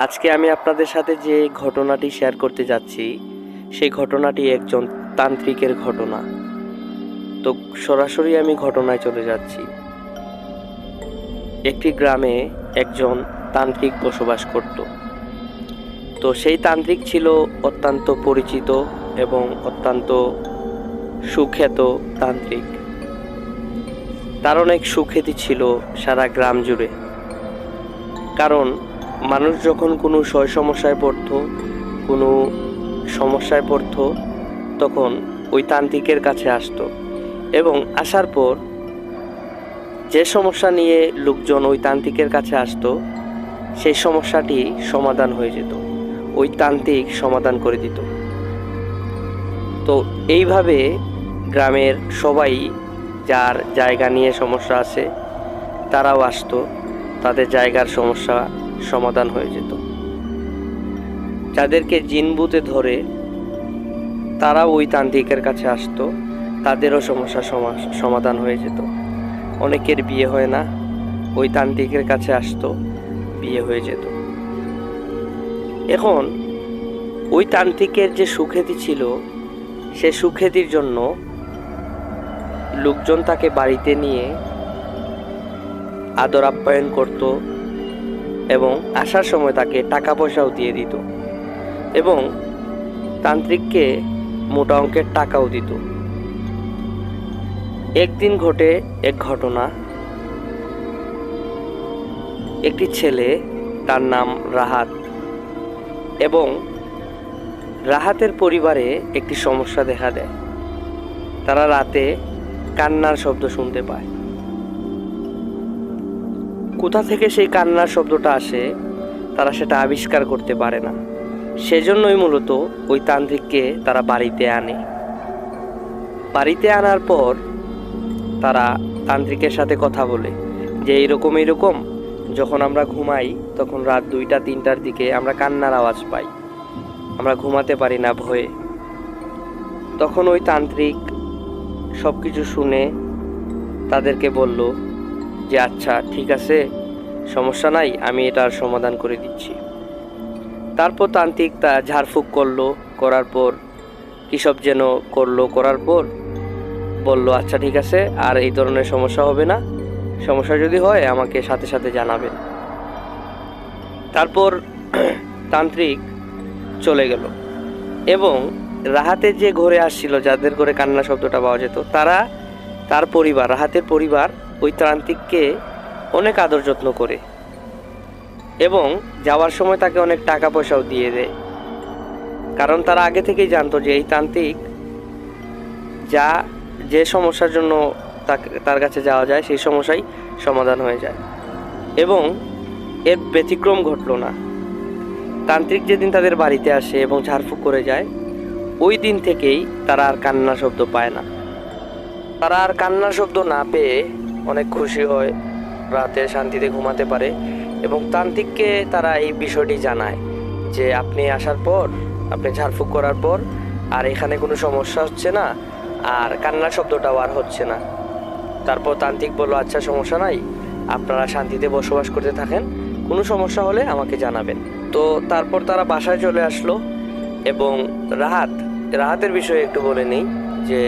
আজকে আমি আপনাদের সাথে যে ঘটনাটি শেয়ার করতে যাচ্ছি সেই ঘটনাটি একজন তান্ত্রিকের ঘটনা। তো সরাসরি আমি ঘটনায় চলে যাচ্ছি। একটি গ্রামে একজন তান্ত্রিক বসবাস করত। তো সেই তান্ত্রিক ছিল অত্যন্ত পরিচিত এবং অত্যন্ত সুখ্যাত তান্ত্রিক। তার অনেক সুখ্যাতি ছিল সারা গ্রাম জুড়ে। কারণ মানুষ যখন কোনো সমস্যায় পড়তো তখন ওই তান্ত্রিকের কাছে আসতো এবং আসার পর যে সমস্যা নিয়ে লোকজন ওই তান্ত্রিকের কাছে আসতো সেই সমস্যাটি সমাধান হয়ে যেত, ওই তান্ত্রিক সমাধান করে দিত। তো এইভাবে গ্রামের সবাই যার জায়গা নিয়ে সমস্যা আছে তারাও আসতো, তাদের জায়গার সমস্যা সমাধান হয়ে যেত। যাদেরকে জিনভূতে ধরে তারাও ওই তান্ত্রিকের কাছে আসতো, তাদেরও সমস্যা সমাধান হয়ে যেত। অনেকের বিয়ে হয় না, ওই তান্ত্রিকের কাছে আসতো, বিয়ে হয়ে যেত। এখন ওই তান্ত্রিকের যে সুখ্যাতি ছিল সে সুখ্যাতির জন্য লোকজন তাকে বাড়িতে নিয়ে আদর আপ্যায়ন করত এবং আসার সময় তাকে টাকা পয়সাও দিয়ে দিত এবং তান্ত্রিককে মোটা অঙ্কের টাকাও দিত। একদিন ঘটে এক ঘটনা। একটি ছেলে, তার নাম রাহাত, এবং রাহাতের পরিবারে একটি সমস্যা দেখা দেয়। তারা রাতে কান্নার শব্দ শুনতে পায়। কোথা থেকে সেই কান্নার শব্দটা আসে তারা সেটা আবিষ্কার করতে পারে না। সেজন্যই মূলত ওই তান্ত্রিককে তারা বাড়িতে আনে। বাড়িতে আনার পর তারা তান্ত্রিকের সাথে কথা বলে যে এইরকম যখন আমরা ঘুমাই তখন রাত 2টা-3টার দিকে আমরা কান্নার আওয়াজ পাই, আমরা ঘুমাতে পারি না ভয়ে। তখন ওই তান্ত্রিক সব কিছু শুনে তাদেরকে বলল যে আচ্ছা ঠিক আছে, সমস্যা নাই, আমি এটার সমাধান করে দিচ্ছি। তারপর তান্ত্রিক তা ঝাড়ফুঁক করার পর কিসব যেন করার পর বলল আচ্ছা ঠিক আছে, আর এই ধরনের সমস্যা হবে না, সমস্যা যদি হয় আমাকে সাথে সাথে জানাবেন। তারপর তান্ত্রিক চলে গেল এবং রাহাতের যে ঘরে আসছিল, যাদের ঘরে কান্না শব্দটা পাওয়া যেত, রাহাতের পরিবার ওই তান্ত্রিককে অনেক আদর যত্ন করে এবং যাওয়ার সময় তাকে অনেক টাকা পয়সাও দিয়ে দেয়। কারণ তারা আগে থেকেই জানতো যে এই তান্ত্রিক যে সমস্যার জন্য তার কাছে যাওয়া যায় সেই সমস্যাই সমাধান হয়ে যায়। এবং এর ব্যতিক্রম ঘটল না। তান্ত্রিক যেদিন তাদের বাড়িতে আসে এবং ঝাড়ফুঁক করে যায়, ওই দিন থেকেই তারা আর কান্নার শব্দ পায় না। তারা আর কান্নার শব্দ না পেয়ে অনেক খুশি হয়, রাতে শান্তিতে ঘুমাতে পারে। এবং তান্ত্রিককে তারা এই বিষয়টি জানায় যে আপনি আসার পর, আপনি ঝাড়ফুঁক করার পর আর এখানে কোনো সমস্যা হচ্ছে না, আর কান্নার শব্দটাও আর হচ্ছে না। তারপর তান্ত্রিক বলল আচ্ছা সমস্যা নাই, আপনারা শান্তিতে বসবাস করতে থাকেন, কোনো সমস্যা হলে আমাকে জানাবেন। তো তারপর তারা বাসায় চলে আসলো এবং রাহাতের বিষয়ে একটু বলে নেই যে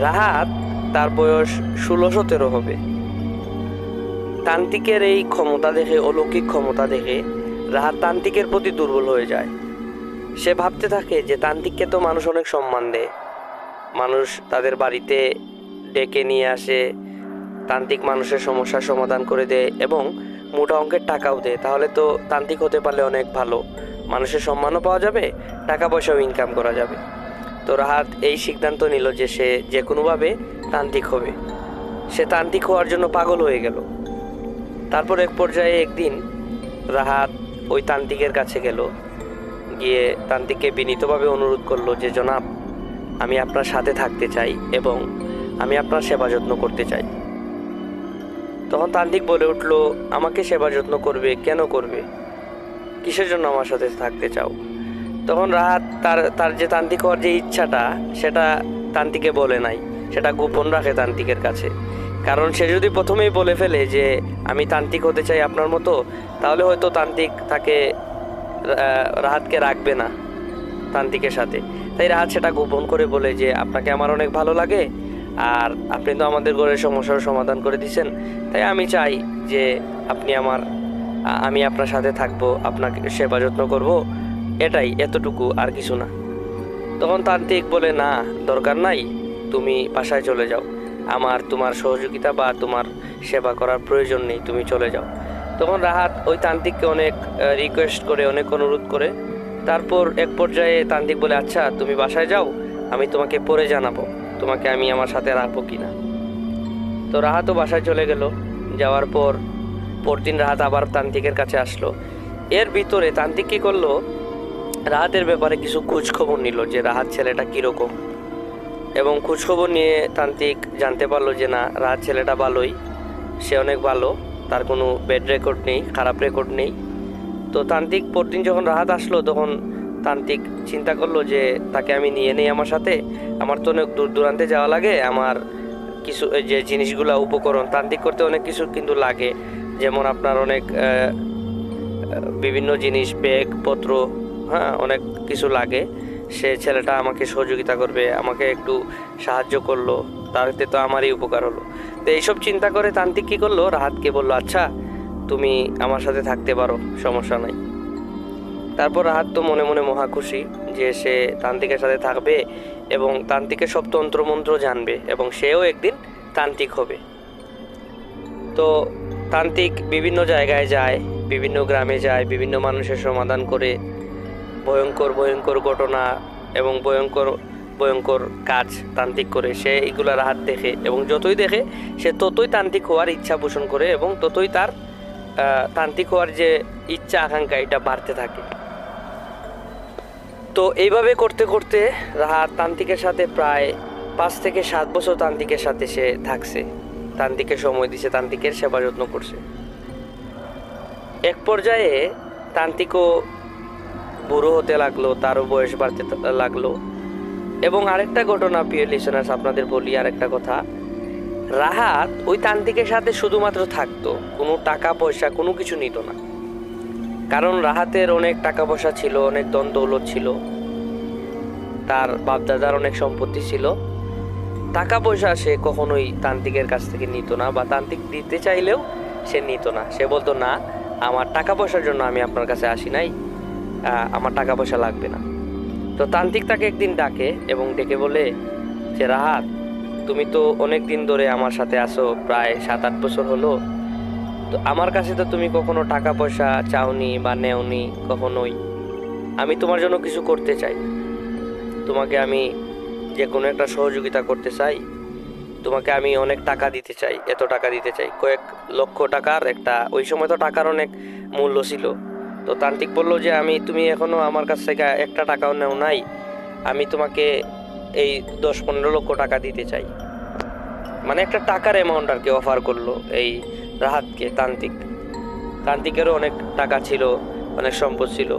রাহাত, তার বয়স 16-17 হবে। তান্ত্রিকের এই ক্ষমতা দেখে, অলৌকিক ক্ষমতা দেখে রাহাত তান্ত্রিকের প্রতি দুর্বল হয়ে যায়। সে ভাবতে থাকে যে তান্ত্রিককে তো মানুষ অনেক সম্মান দেয়, মানুষ তাদের বাড়িতে ডেকে নিয়ে আসে, তান্ত্রিক মানুষের সমস্যার সমাধান করে দেয় এবং মোটা অঙ্কের টাকাও দেয়, তাহলে তো তান্ত্রিক হতে পারলে অনেক ভালো, মানুষের সম্মানও পাওয়া যাবে, টাকা পয়সাও ইনকাম করা যাবে। তো রাহাত এই সিদ্ধান্ত নিল যে সে যে কোনোভাবে তান্ত্রিক হবে। সে তান্ত্রিক হওয়ার জন্য পাগল হয়ে গেল। তারপর এক পর্যায়ে একদিন রাহাত ওই তান্ত্রিকের কাছে গেল, গিয়ে তান্ত্রিককে বিনীতভাবে অনুরোধ করলো যে জনাব, আমি আপনার সাথে থাকতে চাই এবং আমি আপনার সেবা যত্ন করতে চাই। তখন তান্ত্রিক বলে উঠল, আমাকে সেবা যত্ন করবে? কেন করবে? কিসের জন্য আমার সাথে থাকতে চাও? তখন রাহাত তার যে তান্ত্রিক হওয়ার যে ইচ্ছাটা সেটা তান্ত্রিকে বলে নাই, সেটা গোপন রাখে তান্ত্রিকের কাছে। কারণ সে যদি প্রথমেই বলে ফেলে যে আমি তান্ত্রিক হতে চাই আপনার মতো, তাহলে হয়তো তান্ত্রিক তাকে রাহাতকে রাখবে না তান্ত্রিকের সাথে। তাই রাহাত সেটা গোপন করে বলে যে আপনাকে আমার অনেক ভালো লাগে, আর আপনি তো আমাদের ঘরের সমস্যার সমাধান করে দিয়েছেন, তাই আমি চাই যে আমি আপনার সাথে থাকবো, আপনাকে সেবা যত্ন করব, এটাই, এতটুকু, আর কিছু না। তখন তান্ত্রিক বলে না, দরকার নাই, তুমি বাসায় চলে যাও, আমার তোমার সহযোগিতা বা তোমার সেবা করার প্রয়োজন নেই, তুমি চলে যাও। তখন রাহাত ওই তান্ত্রিককে অনেক রিকোয়েস্ট করে, অনেক অনুরোধ করে। তারপর এক পর্যায়ে তান্ত্রিক বলে আচ্ছা তুমি বাসায় যাও, আমি তোমাকে পরে জানাবো তোমাকে আমি আমার সাথে রাখবো কিনা। তো রাহাতও বাসায় চলে গেল। যাওয়ার পরদিন রাহাত আবার তান্ত্রিকের কাছে আসলো। এর ভিতরে তান্ত্রিক কী করলো, রাহাতের ব্যাপারে কিছু খোঁজখবর নিল যে রাহাত ছেলেটা কীরকম, এবং খোঁজখবর নিয়ে তান্ত্রিক জানতে পারলো যে না, রাহাত ছেলেটা ভালোই, সে অনেক ভালো, তার কোনো ব্যাড রেকর্ড নেই, খারাপ রেকর্ড নেই। তো তান্ত্রিক পরদিন যখন রাহাত আসলো, তখন তান্ত্রিক চিন্তা করলো যে তাকে আমি নিয়ে নেই আমার সাথে, আমার তো অনেক দূর দূরান্তে যাওয়া লাগে, আমার কিছু যে জিনিসগুলো উপকরণ তান্ত্রিক করতে অনেক কিছু কিন্তু লাগে, যেমন আপনার অনেক বিভিন্ন জিনিস, ব্যাগ পত্র, হ্যাঁ অনেক কিছু লাগে। সে ছেলেটা আমাকে সহযোগিতা করবে, আমাকে একটু সাহায্য করলো, তাতে তো আমারই উপকার হলো। তো এইসব চিন্তা করে তান্ত্রিক কী করলো, রাহাতকে বললো আচ্ছা তুমি আমার সাথে থাকতে পারো, সমস্যা নাই। তারপর রাহাত তো মনে মনে মহা খুশি যে সে তান্ত্রিকের সাথে থাকবে এবং তান্ত্রিকের সব তন্ত্রমন্ত্র জানবে এবং সেও একদিন তান্ত্রিক হবে। তো তান্ত্রিক বিভিন্ন জায়গায় যায়, বিভিন্ন গ্রামে যায়, বিভিন্ন মানুষের সমাধান করে, ভয়ঙ্কর ভয়ঙ্কর ঘটনা এবং ভয়ঙ্কর ভয়ঙ্কর কাজ তান্ত্রিক করে। সে এগুলো রাহাত দেখে এবং যতই দেখে সে ততই তান্ত্রিক হওয়ার ইচ্ছা পোষণ করে এবং ততই তার তান্ত্রিক হওয়ার যে ইচ্ছা আকাঙ্ক্ষা এটা বাড়তে থাকে। তো এইভাবে করতে করতে রাহাত তান্ত্রিকের সাথে প্রায় 5 থেকে 7 বছর তান্ত্রিকের সাথে সে থাকছে, তান্ত্রিকের সময় দিছে, তান্ত্রিকের সেবা যত্ন করছে। এক পর্যায়ে তান্ত্রিকও বুড়ো হতে লাগলো, তারও বয়স বাড়তে লাগলো। এবং আরেকটা ঘটনা, প্রিয় লিসেনার্স, আপনাদের বলি আরেকটা কথা, রাহাত ওই তান্ত্রিকের সাথে শুধুমাত্র থাকতো, কোনো টাকা পয়সা কোনো কিছু নিত না, কারণ রাহাতের অনেক টাকা পয়সা ছিল, অনেক ধন দৌলত ছিল, তার বাপদাদার অনেক সম্পত্তি ছিল। টাকা পয়সা সে কখনোই তান্ত্রিকের কাছ থেকে নিত না, বা তান্ত্রিক দিতে চাইলেও সে নিত না। সে বলতো না, আমার টাকা পয়সার জন্য আমি আপনার কাছে আসি নাই, আমার টাকা পয়সা লাগবে না। তো তান্ত্রিক তাকে একদিন ডাকে এবং ডেকে বলে যে রাহাত, তুমি তো অনেক দিন ধরে আমার সাথে আসো, প্রায় 7-8 বছর হলো, তো আমার কাছে তো তুমি কখনো টাকা পয়সা চাওনি বা নেওনি কখনোই। আমি তোমার জন্য কিছু করতে চাই, তোমাকে আমি যে কোনো একটা সহযোগিতা করতে চাই, তোমাকে আমি অনেক টাকা দিতে চাই, এত টাকা দিতে চাই, কয়েক লক্ষ টাকার একটা, ওই সময় তো টাকার অনেক মূল্য ছিল। তো তান্ত্রিক বললো যে তুমি এখনও আমার কাছ থেকে একটা টাকাও নেও নাই, আমি তোমাকে এই 10-15 লক্ষ টাকা দিতে চাই, মানে একটা টাকার অ্যামাউন্ট আর কি অফার করলো এই রাহাতকে। তান্ত্রিকেরও অনেক টাকা ছিল, অনেক সম্পদ ছিল।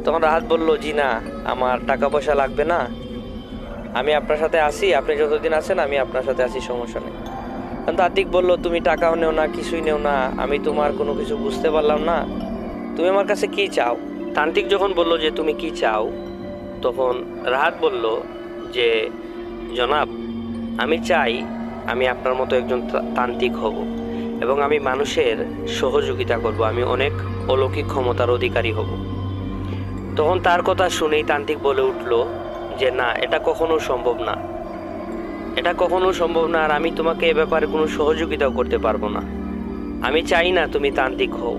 তখন রাহাত বলল জি না, আমার টাকা পয়সা লাগবে না, আমি আপনার সাথে আসি, আপনি যতদিন আছেন আমি আপনার সাথে আসি, সমস্যা নেই। তান্ত্রিক বলল তুমি টাকাও নেও না, কিছুই নেও না, আমি তোমার কোনো কিছু বুঝতে পারলাম না, তুমি আমার কাছে কি চাও? তান্ত্রিক যখন বলল যে তুমি কি চাও, তখন রাহাত বলল যে জনাব, আমি চাই আমি আপনার মতো একজন তান্ত্রিক হব এবং আমি মানুষের সহযোগিতা করব, আমি অনেক অলৌকিক ক্ষমতার অধিকারী হব। তখন তার কথা শুনেই তান্ত্রিক বলে উঠল যে না, এটা কখনো সম্ভব না, এটা কখনো সম্ভব না, আর আমি তোমাকে এ ব্যাপারে কোনো সহযোগিতাও করতে পারবো না। আমি চাই না তুমি তান্ত্রিক হও,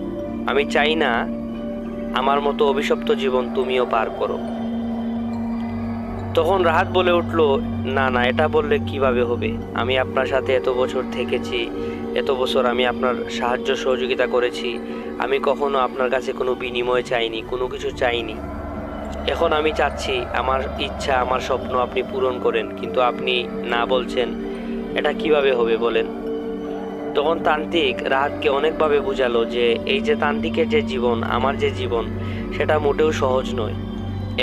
আমি চাই না আমার মতো অভিশপ্ত জীবন তুমিও পার করো। তখন রাহাত বলে উঠল না না, এটা বললে কিভাবে হবে, আমি আপনার সাথে এত বছর থেকেছি, এত বছর আমি আপনার সাহায্য সহযোগিতা করেছি, আমি কখনো আপনার কাছে কোনো বিনিময় চাইনি, কোনো কিছু চাইনি। এখন আমি চাচ্ছি আমার ইচ্ছা, আমার স্বপ্ন আপনি পূরণ করেন, কিন্তু আপনি না বলছেন, এটা কিভাবে হবে বলেন? তখন তান্ত্রিক রাহাতকে অনেকভাবে বোঝালো যে এই যে তান্ত্রিকের যে জীবন, আমার যে জীবন, সেটা মোটেও সহজ নয়,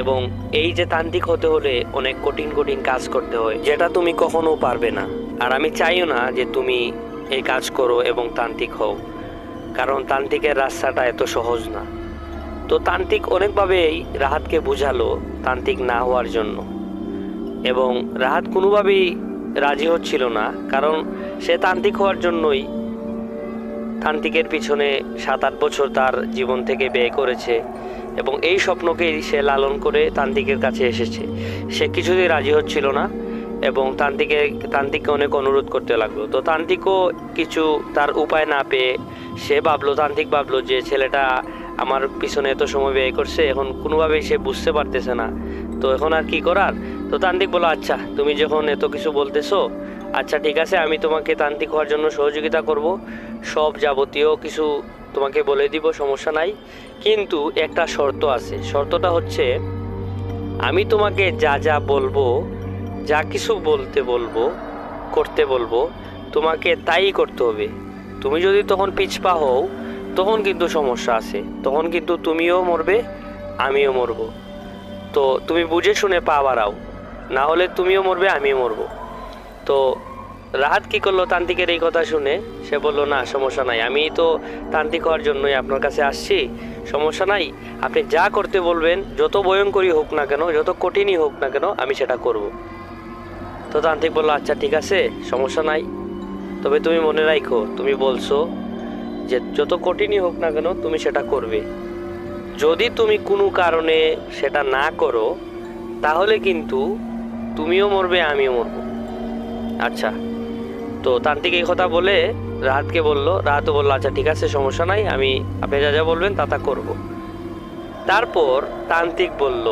এবং এই যে তান্ত্রিক হতে হলে অনেক কঠিন কঠিন কাজ করতে হয়, যেটা তুমি কখনো পারবে না। আর আমি চাইও না যে তুমি এই কাজ করো এবং তান্ত্রিক হও, কারণ তান্ত্রিকের রাস্তাটা এত সহজ না। তো তান্ত্রিক অনেকভাবেই রাহাতকে বোঝালো তান্ত্রিক না হওয়ার জন্য, এবং রাহাত কোনোভাবেই রাজি হচ্ছিল না, কারণ সে তান্ত্রিক হওয়ার জন্যই তান্ত্রিকের পিছনে 7-8 বছর তার জীবন থেকে ব্যয় করেছে, এবং এই স্বপ্নকেই সে লালন করে তান্ত্রিকের কাছে এসেছে। সে কিছুতেই রাজি হচ্ছিল না এবং তান্ত্রিককে অনেক অনুরোধ করতে লাগলো। তো তান্ত্রিকও কিছু তার উপায় না পেয়ে তান্ত্রিক ভাবলো যে ছেলেটা আমার পিছনে এত সময় ব্যয় করছে, এখন কোনোভাবেই সে বুঝতে পারতেছে না, তো এখন আর কি করার। তো তান্ত্রিক বলল, আচ্ছা তুমি যখন এত কিছু বলতেছো, আচ্ছা ঠিক আছে, আমি তোমাকে তান্ত্রিক হওয়ার জন্য সহযোগিতা করব, সব যাবতীয় কিছু তোমাকে বলে দিব, সমস্যা নাই, কিন্তু একটা শর্ত আছে। শর্তটা হচ্ছে, আমি তোমাকে যা যা বলবো, যা কিছু বলতে বলবো, করতে বলবো, তোমাকে তাই করতে হবে। তুমি যদি তখন পিছপা হও, তখন কিন্তু সমস্যা আছে, তখন কিন্তু তুমিও মরবে, আমিও মরবো। তো তুমি বুঝে শুনে পা বাড়াও, না হলে তুমিও মরবে, আমিও মরবো। তো রাহাত কী করলো, তান্ত্রিকের এই কথা শুনে সে বলল, না সমস্যা নাই, আমি তো তান্ত্রিক হওয়ার জন্যই আপনার কাছে আসছি, সমস্যা নাই, আপনি যা করতে বলবেন, যত ভয়ঙ্করই হোক না কেন, যত কঠিনই হোক না কেন, আমি সেটা করব। তো তান্ত্রিক বলল, আচ্ছা ঠিক আছে, সমস্যা নাই, তবে তুমি মনে রাখো, তুমি বলছো যে যত কঠিনই হোক না কেন তুমি সেটা করবে, যদি তুমি কোনো কারণে সেটা না করো, তাহলে কিন্তু তুমিও মরবে, আমিও মরবো। আচ্ছা। তো তান্ত্রিক এই কথা বলে রাহাতকে বললো, রাহাতও বললো, আচ্ছা ঠিক আছে, সমস্যা নাই, আমি আপনি যা যা বলবেন তা করব। তারপর তান্ত্রিক বলল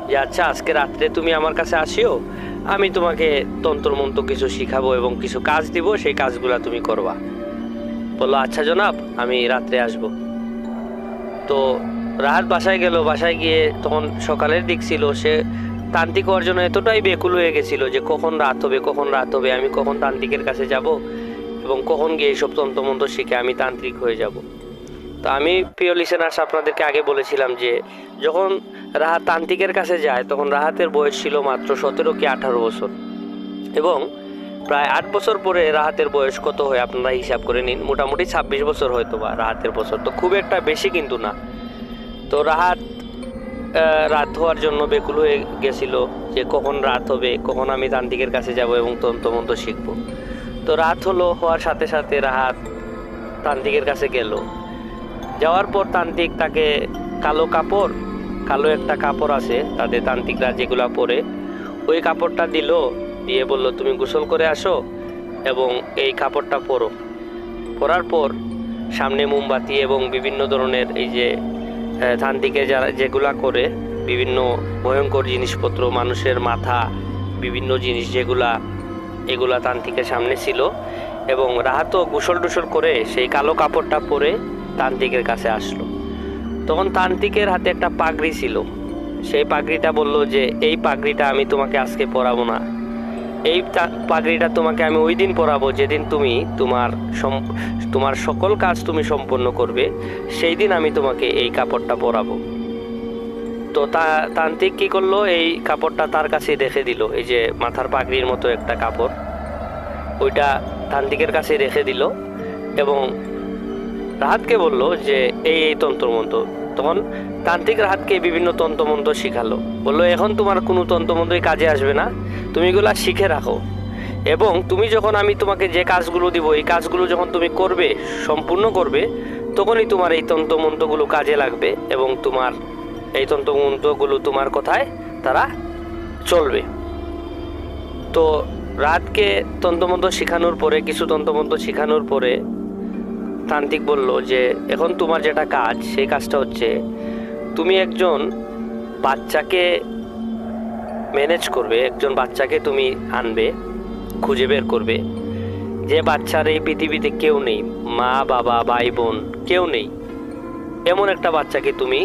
যে আচ্ছা, আজকে রাত্রে তুমি আমার কাছে আসিও, আমি তোমাকে তন্ত্রমন্ত্র কিছু শিখাবো এবং কিছু কাজ দিব, সেই কাজগুলা তুমি করবা। বললো, আচ্ছা জনাব, আমি রাত্রে আসব। তো রাহাত বাসায় গেল। বাসায় গিয়ে তখন সকালের দিক ছিল। সে তান্ত্রিক হওয়ার জন্য এতটাই বেকুল হয়ে গেছিল যে কখন রাত হবে, আমি কখন তান্ত্রিকের কাছে যাব এবং কখন গিয়ে এইসব তন্ত্রমন্ত্র শিখে আমি তান্ত্রিক হয়ে যাব। তো আমি প্রিয় লিসেনার্স আপনাদেরকে আগে বলেছিলাম যে যখন রাহাত তান্ত্রিকের কাছে যায়, তখন রাহাতের বয়স ছিল মাত্র 17 কি 18 বছর, এবং প্রায় 8 বছর পরে রাহাতের বয়স কত হয় আপনারা হিসাব করে নিন, মোটামুটি 26 বছর হয়তো বা রাহাতের বছর, তো খুব একটা বেশি কিন্তু না। তো রাহাত রাত হওয়ার জন্য বেকুল হয়ে গেছিল যে কখন রাত হবে, কখন আমি তান্ত্রিকের কাছে যাব এবং তন্ত্রমন্ত্র শিখব। তো রাত হওয়ার সাথে সাথে রাহাত তান্ত্রিকের কাছে গেল। যাওয়ার পর তান্ত্রিক তাকে কালো একটা কাপড় আছে তাদের তান্ত্রিকরা যেগুলা পরে, ওই কাপড়টা দিল, দিয়ে বলল, তুমি গোসল করে আসো এবং এই কাপড়টা পরো। পরার পর সামনে মোমবাতি এবং বিভিন্ন ধরনের এই যে তান্ত্রিকে যারা যেগুলা করে, বিভিন্ন ভয়ঙ্কর জিনিসপত্র, মানুষের মাথা, বিভিন্ন জিনিস এগুলা তান্ত্রিকের সামনে ছিল, এবং রাহাতও গোসল টোসল করে সেই কালো কাপড়টা পরে তান্ত্রিকের কাছে আসলো। তখন তান্ত্রিকের হাতে একটা পাগড়ি ছিল। সেই পাগড়িটা বলল যে এই পাগড়িটা আমি তোমাকে আজকে পরাবো না, এই পাগড়িটা তোমাকে আমি ওই দিন পরাবো যেদিন তুমি তোমার সকল কাজ তুমি সম্পন্ন করবে, সেই দিন আমি তোমাকে এই কাপড়টা পরাবো। তো তান্ত্রিক কী করলো, এই কাপড়টা তার কাছে রেখে দিল, এই যে মাথার পাগড়ির মতো একটা কাপড়, ওইটা তান্ত্রিকের কাছে রেখে দিল এবং রাহাতকে বলল যে এই তন্ত্রমন্ত্র। তখন তান্ত্রিক রাহাতকে বিভিন্ন তন্ত্রমন্ত্র শিখালো, বললো, এখন তোমার কোনো তন্ত্রমন্ত্রই কাজে আসবে না, তুমি এগুলা শিখে রাখো, এবং তুমি যখন আমি তোমাকে যে কাজগুলো দিব, এই কাজগুলো যখন তুমি করবে, সম্পূর্ণ করবে, তখনই তোমার এই তন্ত্রমন্ত্রগুলো কাজে লাগবে এবং তোমার এই তন্ত্রমন্ত্রগুলো তোমার কথায় তারা চলবে। তো রাহাতকে তন্ত্রমন্ত্র কিছু তন্ত্রমন্ত্র শেখানোর পরে তান্ত্রিক বলল যে এখন তোমার যেটা কাজ, সেই কাজটা হচ্ছে তুমি একজন বাচ্চাকে ম্যানেজ করবে, একজন বাচ্চাকে তুমি আনবে, খুঁজে বের করবে, যে বাচ্চার এই পৃথিবীতে কেউ নেই, মা বাবা ভাই বোন কেউ নেই, এমন একটা বাচ্চাকে তুমি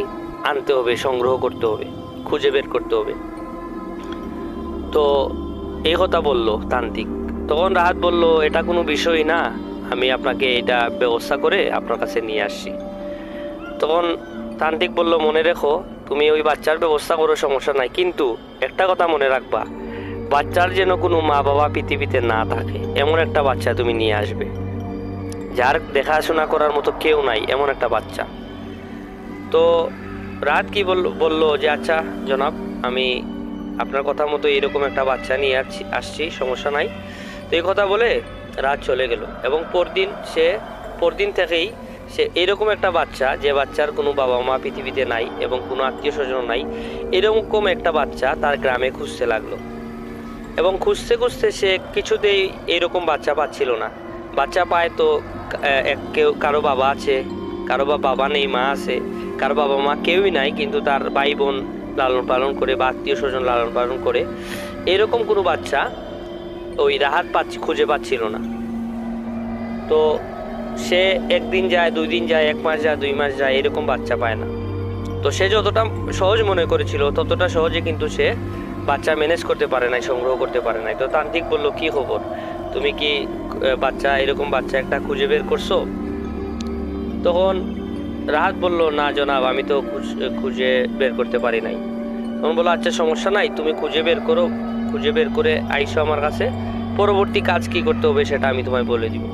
আনতে হবে, সংগ্রহ করতে হবে, খুঁজে বের করতে হবে। তো এই কথা বলল তান্ত্রিক। তখন রাহাত বলল, এটা কোনো বিষয় না, আমি আপনাকে এটা ব্যবস্থা করে আপনার কাছে নিয়ে আসছি। তখন তান্ত্রিক বলল, মনে রেখো, তুমি ওই বাচ্চার ব্যবস্থা করো, সমস্যা নাই, কিন্তু একটা কথা মনে রাখবা, বাচ্চার যেন কোনো মা বাবা পৃথিবীতে না থাকে, এমন একটা বাচ্চা তুমি নিয়ে আসবে, যার দেখাশোনা করার মতো কেউ নাই, এমন একটা বাচ্চা। তো রাত কি বললো যে আচ্ছা জনাব, আমি আপনার কথা মতো এরকম একটা বাচ্চা নিয়ে আসছি, সমস্যা নাই। তো এই কথা বলে রাত চলে গেল এবং পরদিন থেকেই সে এরকম একটা বাচ্চা, যে বাচ্চার কোনো বাবা মা পৃথিবীতে নাই এবং কোনো আত্মীয় স্বজন নাই, এরকম একটা বাচ্চা তার গ্রামে খুঁজতে লাগলো। এবং খুঁজতে খুঁজতে সে কিছুতেই এরকম বাচ্চা পাচ্ছিল না। বাচ্চা পায় তো কারো বাবা আছে, কারো বাবা নেই, মা আছে, কারো বাবা মা কেউই নাই, কিন্তু তার ভাই বোন লালন পালন করে বা আত্মীয় স্বজন লালন পালন করে, এরকম কোনো বাচ্চা ওই রাহাত খুঁজে পাচ্ছিল না। তো সে একদিন যায়, 2 দিন যায়, 1 মাস যায়, 2 মাস যায়, এরকম বাচ্চা পায় না। তো সে যতটা সহজ মনে করেছিল ততটা সহজে কিন্তু সে বাচ্চা ম্যানেজ করতে পারে নাই, সংগ্রহ করতে পারে নাই। তো তান্ত্রিক বলল, কি খবর, তুমি কি এরকম বাচ্চা একটা খুঁজে বের করছো? তখন রাহাত বলল, না জনাব, আমি তো খুঁজে বের করতে পারি নাই। তখন বললো, আচ্ছা সমস্যা নাই, তুমি খুঁজে বের করো, খুঁজে বের করে আইসো আমার কাছে, পরবর্তী কাজ কি করতে হবে সেটা আমি তোমায় বলে দিব।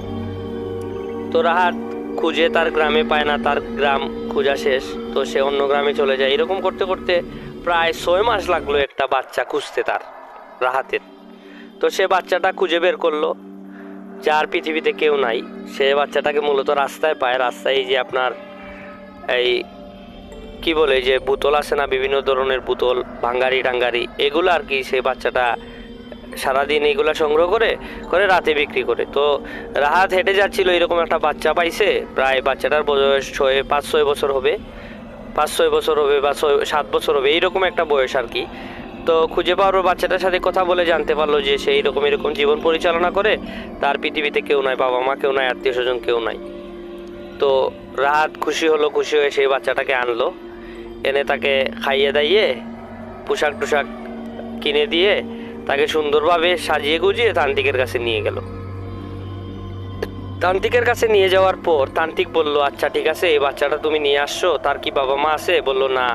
তো রাহাত খুঁজে তার গ্রামে পায় না, তার গ্রাম খোঁজা শেষ, তো সে অন্য গ্রামে চলে যায়। এরকম করতে করতে প্রায় 6 মাস লাগলো একটা বাচ্চা খুঁজতে তার, রাহাতের। তো সে বাচ্চাটা খুঁজে বের করলো, যার পৃথিবীতে কেউ নাই। সে বাচ্চাটাকে মূলত রাস্তায় পায়। রাস্তায় যে আপনার এই কি বলে, যে বোতল আছে না, বিভিন্ন ধরনের বোতল, ভাঙ্গারি টাঙ্গারি, এগুলো আর কি, সেই বাচ্চাটা সারাদিন এগুলা সংগ্রহ করে করে রাতে বিক্রি করে। তো রাহাত হেঁটে যাচ্ছিল, এরকম একটা বাচ্চা পাইছে। প্রায় বাচ্চাটার বয়স 5-6 বছর হবে, 5-6 বছর হবে বা 7 বছর হবে, এইরকম একটা বয়স আর কি। তো খুঁজে পাওয়ার বাচ্চাটার সাথে কথা বলে জানতে পারলো যে সে এরকম জীবন পরিচালনা করে, তার পৃথিবীতে কেউ নাই, বাবা মা কেউ নাই, আত্মীয় স্বজন কেউ নাই। তো রাহাত খুশি হলো, খুশি হয়ে সেই বাচ্চাটাকে আনলো, এনে তাকে খাইয়ে দাইয়ে পোশাক টোশাক কিনে দিয়ে তাকে সুন্দরভাবে সাজিয়ে গুজিয়ে তান্ত্রিকের কাছে নিয়ে গেল। তান্ত্রিকের কাছে নিয়ে যাওয়ার পর তান্ত্রিক বলল, আচ্ছা ঠিক আছে, এই বাচ্চাটা তুমি নিয়ে আসছো, তার কি বাবা মা আছে? বলল, না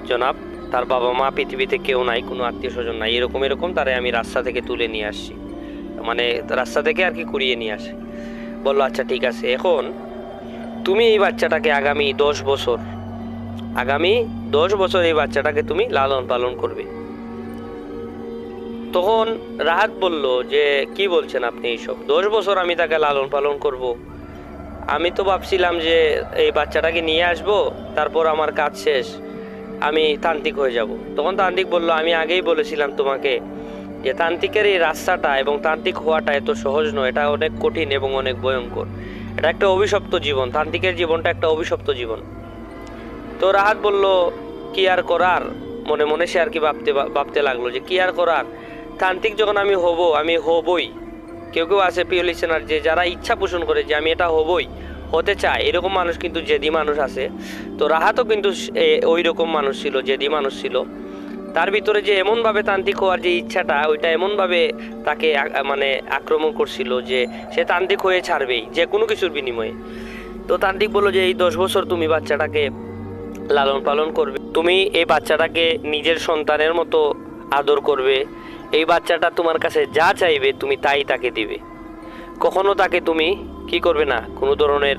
জনাব, তার বাবা মা পৃথিবীতে কেউ নাই, কোনো আত্মীয় স্বজন নাই, এরকম তারে আমি রাস্তা থেকে তুলে নিয়ে আসছি, মানে রাস্তা থেকে আর কি কুড়িয়ে নিয়ে আসে। বললো, আচ্ছা ঠিক আছে, এখন তুমি এই বাচ্চাটাকে আগামী 10 বছর এই বাচ্চাটাকে তুমি লালন পালন করবে। তখন রাহাত বলল যে, কি বলছেন আপনি এইসব, 10 বছর আমি তাকে লালন পালন করব? আমি তো ভাবছিলাম যে এই বাচ্চাটাকে নিয়ে আসব, তারপর আমার কাজ শেষ, আমি তান্ত্রিক হয়ে যাব। তখন তান্ত্রিক বলল, আমি আগেই বলেছিলাম তোমাকে যে তান্ত্রিকের এই রাস্তাটা এবং তান্ত্রিক হওয়াটা এত সহজ নয়, এটা অনেক কঠিন এবং অনেক ভয়ঙ্কর, এটা একটা অভিশপ্ত জীবন, তান্ত্রিকের জীবনটা একটা অভিশপ্ত জীবন। তো রাহাত বলল, কি আর করার, মনে মনে সে আর কি ভাবতে লাগলো যে কি আর করার, তান্ত্রিক যখন আমি হবই। কেউ কেউ আছে প্রিয় লিসেনার, যে যারা ইচ্ছা পোষণ করে যে আমি এটা হতে চায়, এরকম মানুষ কিন্তু জেদি মানুষ আছে। তো রাহাতও কিন্তু ওই রকম মানুষ ছিল, জেদি মানুষ ছিল। তার ভিতরে যে এমনভাবে তান্ত্রিক হওয়ার যে ইচ্ছাটা, ওইটা এমনভাবে তাকে মানে আক্রমণ করছিল যে সে তান্ত্রিক হয়ে ছাড়বেই যে কোনো কিছুর বিনিময়ে। তো তান্ত্রিক বললো যে এই 10 বছর তুমি বাচ্চাটাকে লালন পালন করবে, তুমি এই বাচ্চাটাকে নিজের সন্তানের মতো আদর করবে, এই বাচ্চাটা তোমার কাছে যা চাইবে তুমি তাই তাকে দিবে, কখনো তাকে তুমি কি করবে না, কোনো ধরনের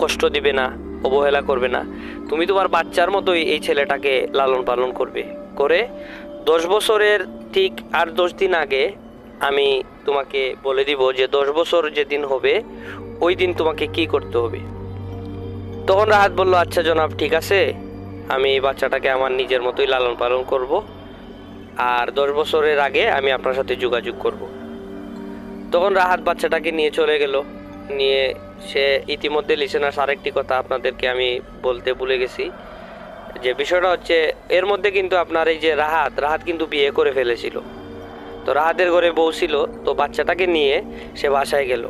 কষ্ট দিবে না, অবহেলা করবে না, তুমি তোমার বাচ্চার মতোই এই ছেলেটাকে লালন পালন করবে। করে 10 বছরের ঠিক আর 10 দিন আগে আমি তোমাকে বলে দিব যে 10 বছর যেদিন হবে ওই দিন তোমাকে কি করতে হবে। তখন রাহাত বলল, আচ্ছা জনাব, ঠিক আছে, আমি এই বাচ্চাটাকে আমার নিজের মতোই লালন পালন করব, আর 10 বছরের আগে আমি আপনার সাথে যোগাযোগ করব। তখন রাহাত বাচ্চাটাকে নিয়ে চলে গেল। নিয়ে সে ইতিমধ্যে লিসেনার্স আরেকটি কথা আপনাদেরকে আমি বলতে ভুলে গেছি, যে বিষয়টা হচ্ছে এর মধ্যে কিন্তু আপনার এই যে রাহাত কিন্তু বিয়ে করে ফেলেছিল। তো রাহাতের ঘরে বউ ছিল। তো বাচ্চাটাকে নিয়ে সে বাসায় গেল।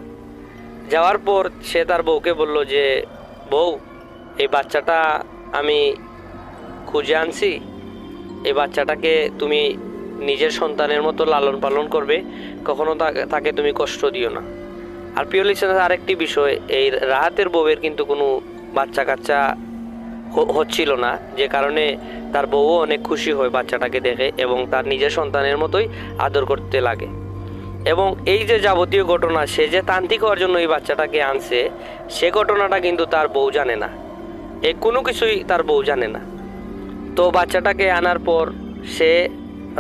যাওয়ার পর সে তার বউকে বলল যে, বউ, এই বাচ্চাটা আমি খুঁজে আনছি, এই বাচ্চাটাকে তুমি নিজের সন্তানের মতো লালন পালন করবে, কখনো তাকে তুমি কষ্ট দিও না। আর প্রিয় লিসেনার আরেকটি বিষয়, এই রাহাতের বউয়ের কিন্তু কোনো বাচ্চা কাচ্চা হচ্ছিল না, যে কারণে তার বউও অনেক খুশি হয় বাচ্চাটাকে দেখে এবং তার নিজের সন্তানের মতোই আদর করতে লাগে। এবং এই যে যাবতীয় ঘটনা, সে যে তান্ত্রিক হওয়ার জন্য এই বাচ্চাটাকে আনছে, সে ঘটনাটা কিন্তু তার বউ জানে না, কোনো কিছুই তার বউ জানে না। তো বাচ্চাটাকে আনার পর সে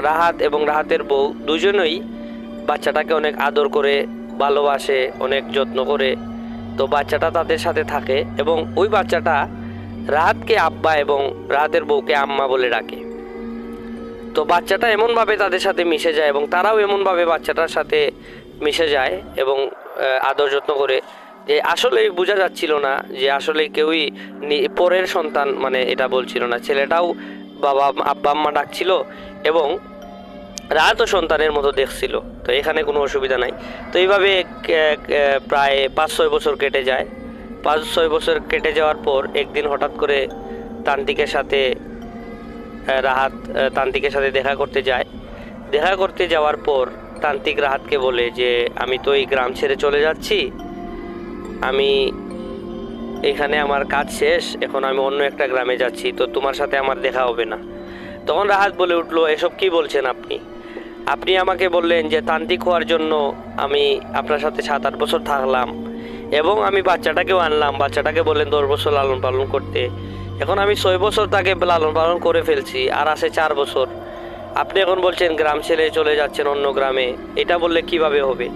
রাহাত এবং রাহাতের বউ দুজনেই বাচ্চাটাকে অনেক আদর করে, ভালোবাসে, অনেক যত্ন করে। তো বাচ্চাটা তাদের সাথে থাকে এবং ওই বাচ্চাটা রাহাতকে আব্বা এবং রাহাতের বউকে আম্মা বলে ডাকে। তো বাচ্চাটা এমনভাবে তাদের সাথে মিশে যায় এবং তারাও এমনভাবে বাচ্চাটার সাথে মিশে যায় এবং আদর যত্ন করে, যে আসলে বোঝা যাচ্ছিল না যে আসলে কেউই পরের সন্তান, মানে এটা বলছিল না। ছেলেটাও বাবা আব্বা আম্মা ডাকছিল এবং রাহাতও সন্তানের মতো দেখছিল। তো এখানে কোনো অসুবিধা নাই। তো এইভাবে প্রায় 5-6 বছর কেটে যায়। 5-6 বছর কেটে যাওয়ার পর একদিন হঠাৎ করে তান্ত্রিকের সাথে রাহাত তান্ত্রিকের সাথে দেখা করতে যায়। দেখা করতে যাওয়ার পর তান্ত্রিক রাহাতকে বলে যে আমি তো এই গ্রাম ছেড়ে চলে যাচ্ছি, আমি এখানে আমার কাজ শেষ, এখন আমি অন্য একটা গ্রামে যাচ্ছি, তো তোমার সাথে আমার দেখা হবে না। তখন রাহাত বলে উঠলো, এসব কি বলছেন আপনি? আপনি আমাকে বললেন যে তান্ত্রিক হওয়ার জন্য আমি আপনার সাথে 7-8 বছর থাকলাম এবং আমি বাচ্চাটাকেও আনলাম, বাচ্চাটাকে বললেন 10 বছর লালন পালন করতে। এখন আমি 6 বছর তাকে লালন পালন করে ফেলছি, আর আছে 4 বছর। আপনি এখন বলছেন গ্রাম ছেড়ে চলে যাচ্ছেন অন্য গ্রামে, এটা বললে কিভাবে হবে?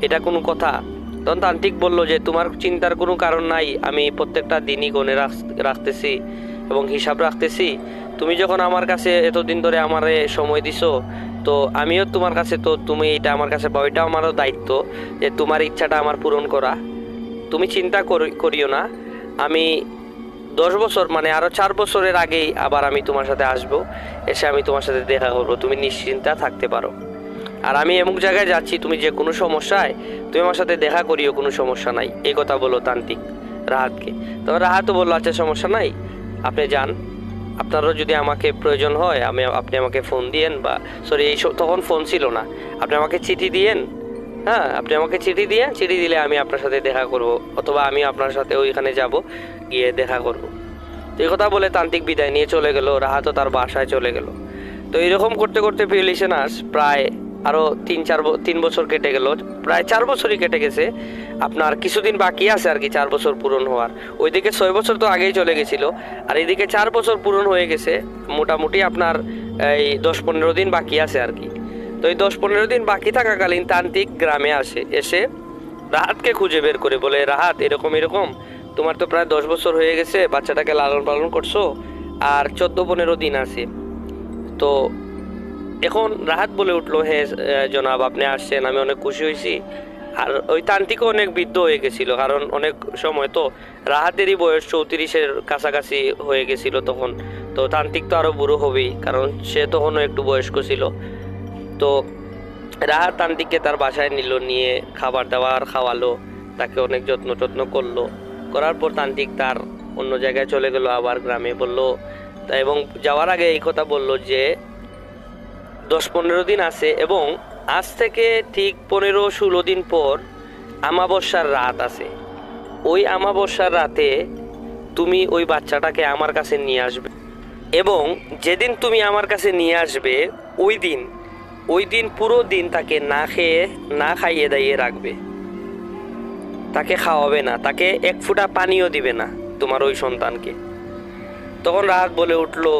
এটা কোনো কথা? তখন তান্ত্রিক বলল যে তোমার চিন্তার কোনো কারণ নাই, আমি প্রত্যেকটা দিনই গণে রাখতেছি এবং হিসাব রাখতেছি। তুমি যখন আমার কাছে এতদিন ধরে আমারে সময় দিছো, তো আমিও তোমার কাছে, তো তুমি এটা আমার কাছে পাও, এটা আমারও দায়িত্ব যে তোমার ইচ্ছাটা আমার পূরণ করা। তুমি চিন্তা করিও না, আমি 10 বছর মানে আরও 4 বছরের আগেই আবার আমি তোমার সাথে আসবো, এসে আমি তোমার সাথে দেখা করবো, তুমি নিশ্চিন্তা থাকতে পারো। আর আমি এমন জায়গায় যাচ্ছি, তুমি যে কোনো সমস্যায় তুমি আমার সাথে দেখা করিও, কোনো সমস্যা নাই। এই কথা বলো তান্ত্রিক রাহাতকে। তবে রাহাতও বললো আচ্ছা সমস্যা নাই, আপনি যান, আপনারও যদি আমাকে প্রয়োজন হয় আপনি আমাকে ফোন দিয়েন, বা সরি তখন ফোন ছিল না, আপনি আমাকে চিঠি দিয়েন। হ্যাঁ, আপনি আমাকে চিঠি দিয়েন, চিঠি দিলে আমি আপনার সাথে দেখা করব, অথবা আমি আপনার সাথে ওইখানে যাব, গিয়ে দেখা করব। তো এই কথা বলে তান্ত্রিক বিদায় নিয়ে চলে গেল, রাহাতও তার বাসায় চলে গেল। তো এইরকম করতে করতে প্রিয় লিসেনার্স প্রায় আরও 3 বছর কেটে গেল, প্রায় 4 বছরই কেটে গেছে। আপনার কিছুদিন বাকি আছে আর কি 4 বছর পূরণ হওয়ার। ওইদিকে 6 বছর তো আগেই চলে গেছিল, আর এইদিকে 4 বছর পূরণ হয়ে গেছে। মোটামুটি আপনার এই 10-15 দিন বাকি আছে আর কি। তো এই 10-15 দিন বাকি থাকাকালীন তান্ত্রিক গ্রামে এসে রাহাতকে খুঁজে বের করে বলে, রাহাত এরকম এরকম, তোমার তো প্রায় 10 বছর হয়ে গেছে, বাচ্চাটাকে লালন পালন করছো, আর 14-15 দিন আছে। তো এখন রাহাত বলে উঠলো, হ্যাঁ জনাব আপনি আসছেন, আমি অনেক খুশি হয়েছি। আর ওই তান্ত্রিকও অনেক বৃদ্ধ হয়ে গেছিলো, কারণ অনেক সময় তো রাহাতেরই বয়স 34-এর কাছাকাছি হয়ে গেছিলো তখন। তো তান্ত্রিক তো আরও বুড়ো হবেই, কারণ সে তখনও একটু বয়স্ক ছিল। তো রাহাত তান্ত্রিককে তার বাসায় নিল, নিয়ে খাবার দাবার খাওয়ালো, তাকে অনেক যত্ন করলো। করার পর তান্ত্রিক তার অন্য জায়গায় চলে গেল, আবার গ্রামে বললো, এবং যাওয়ার আগে এই কথা বলল যে 10-15 দিন আছে এবং আজ থেকে ঠিক 15-16 দিন পর আমাবস্যার রাত আছে। ওই আমাবস্যার রাতে তুমি ওই বাচ্চাটাকে আমার কাছে নিয়ে আসবে, এবং যেদিন তুমি আমার কাছে নিয়ে আসবে ওই দিন পুরো দিন তাকে না খাইয়ে দাইয়ে রাখবে, তাকে খাওয়াবে না, তাকে এক ফোঁটা পানিও দিবে না তোমার ওই সন্তানকে। তখন রাহাত বলে উঠলো,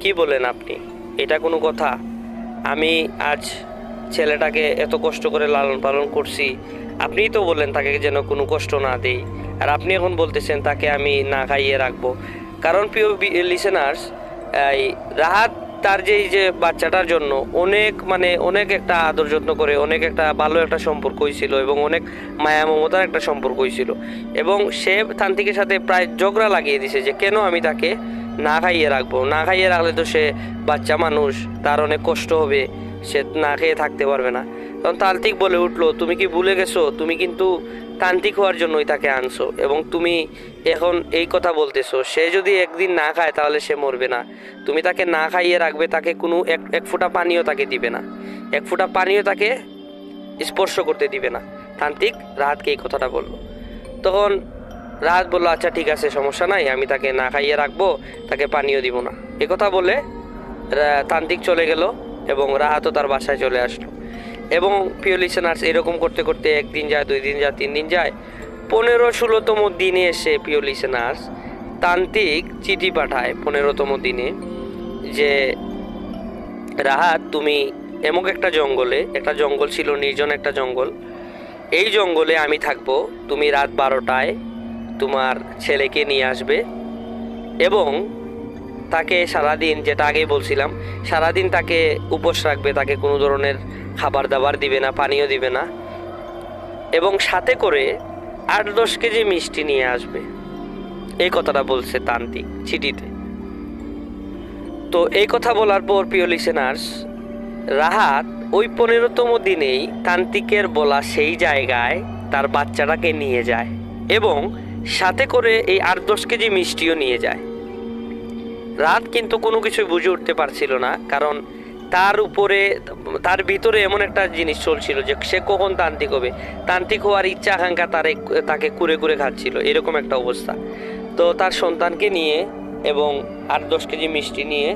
কি বলেন আপনি? এটা কোনো কথা? আমি আজ ছেলেটাকে এত কষ্ট করে লালন পালন করছি, আপনিই তো বললেন তাকে যেন কোনো কষ্ট না দেই, আর আপনি এখন বলতেছেন তাকে আমি না খাইয়ে রাখবো। কারণ প্রিয় লিসেনার্স, এই রাহাত তার যে বাচ্চাটার জন্য অনেক একটা আদর যত্ন করে, অনেক একটা ভালো একটা সম্পর্ক হয়েছিল এবং অনেক মায়া মমতার একটা সম্পর্ক হয়েছিল, এবং সে তান্ত্রিকের সাথে প্রায় ঝগড়া লাগিয়ে দিছে যে কেন আমি তাকে না খাইয়ে রাখবো, না খাইয়ে রাখলে তো সে বাচ্চা মানুষ, তার অনেক কষ্ট হবে, সে না খেয়ে থাকতে পারবে না। তখন তান্ত্রিক বলে উঠলো, তুমি কি ভুলে গেছো? তুমি কিন্তু তান্ত্রিক হওয়ার জন্যই তাকে আনছো, এবং তুমি এখন এই কথা বলতেছো সে যদি একদিন না খায় তাহলে সে মরবে না। তুমি তাকে না খাইয়ে রাখবে, তাকে কোনো এক ফোঁটা পানিও তাকে দিবে না, এক ফোঁটা পানিও তাকে স্পর্শ করতে দিবে না। তান্ত্রিক রাহাতকে এই কথাটা বললো। তখন রাহাত বললো, আচ্ছা ঠিক আছে, সমস্যা নাই, আমি তাকে না খাইয়ে রাখবো, তাকে পানিও দিব না। এ কথা বলে তান্ত্রিক চলে গেল এবং রাহাতও তার বাসায় চলে আসলো। এবং প্রিয় লিসেনার্স, এরকম করতে করতে 1 দিন যায়, 2 দিন যায়, 3 দিন যায়, 15-16তম দিনে এসে প্রিয় লিসেনার্স তান্ত্রিক চিঠি পাঠায় 15তম দিনে যে রাহাত, তুমি এমন একটা জঙ্গলে, একটা জঙ্গল ছিল, নির্জন একটা জঙ্গল, এই জঙ্গলে আমি থাকবো, তুমি রাত 12টায় তোমার ছেলেকে নিয়ে আসবে এবং তাকে সারাদিন, যেটা আগেই বলছিলাম, সারাদিন তাকে উপোস রাখবে, তাকে কোনো ধরনের খাবার দাবার দিবে না, পানীয় দিবে না, এবং সাথে করে 8-10 কেজি মিষ্টি নিয়ে আসবে। এই কথাটা বলছে তান্ত্রিক চিঠিতে। তো এই কথা বলার পর প্রিয় লিসেনার্স, রাহাত ওই 15তম দিনেই তান্ত্রিকের বলা সেই জায়গায় তার বাচ্চাটাকে নিয়ে যায় এবং সাথে করে এই 8-10 কেজি মিষ্টিও নিয়ে যায়। রাত কিন্তু কোনো কিছু বুঝে উঠতে পারছিল না, কারণ তার ভিতরে এমন একটা জিনিস চলছিল যে সে কখন তান্ত্রিক হবে, তান্ত্রিক হওয়ার ইচ্ছা আকাঙ্ক্ষা তাকে কুরে কুরে খাচ্ছিল, এরকম একটা অবস্থা। তো তার সন্তানকে নিয়ে এবং 8-10 কেজি মিষ্টি নিয়ে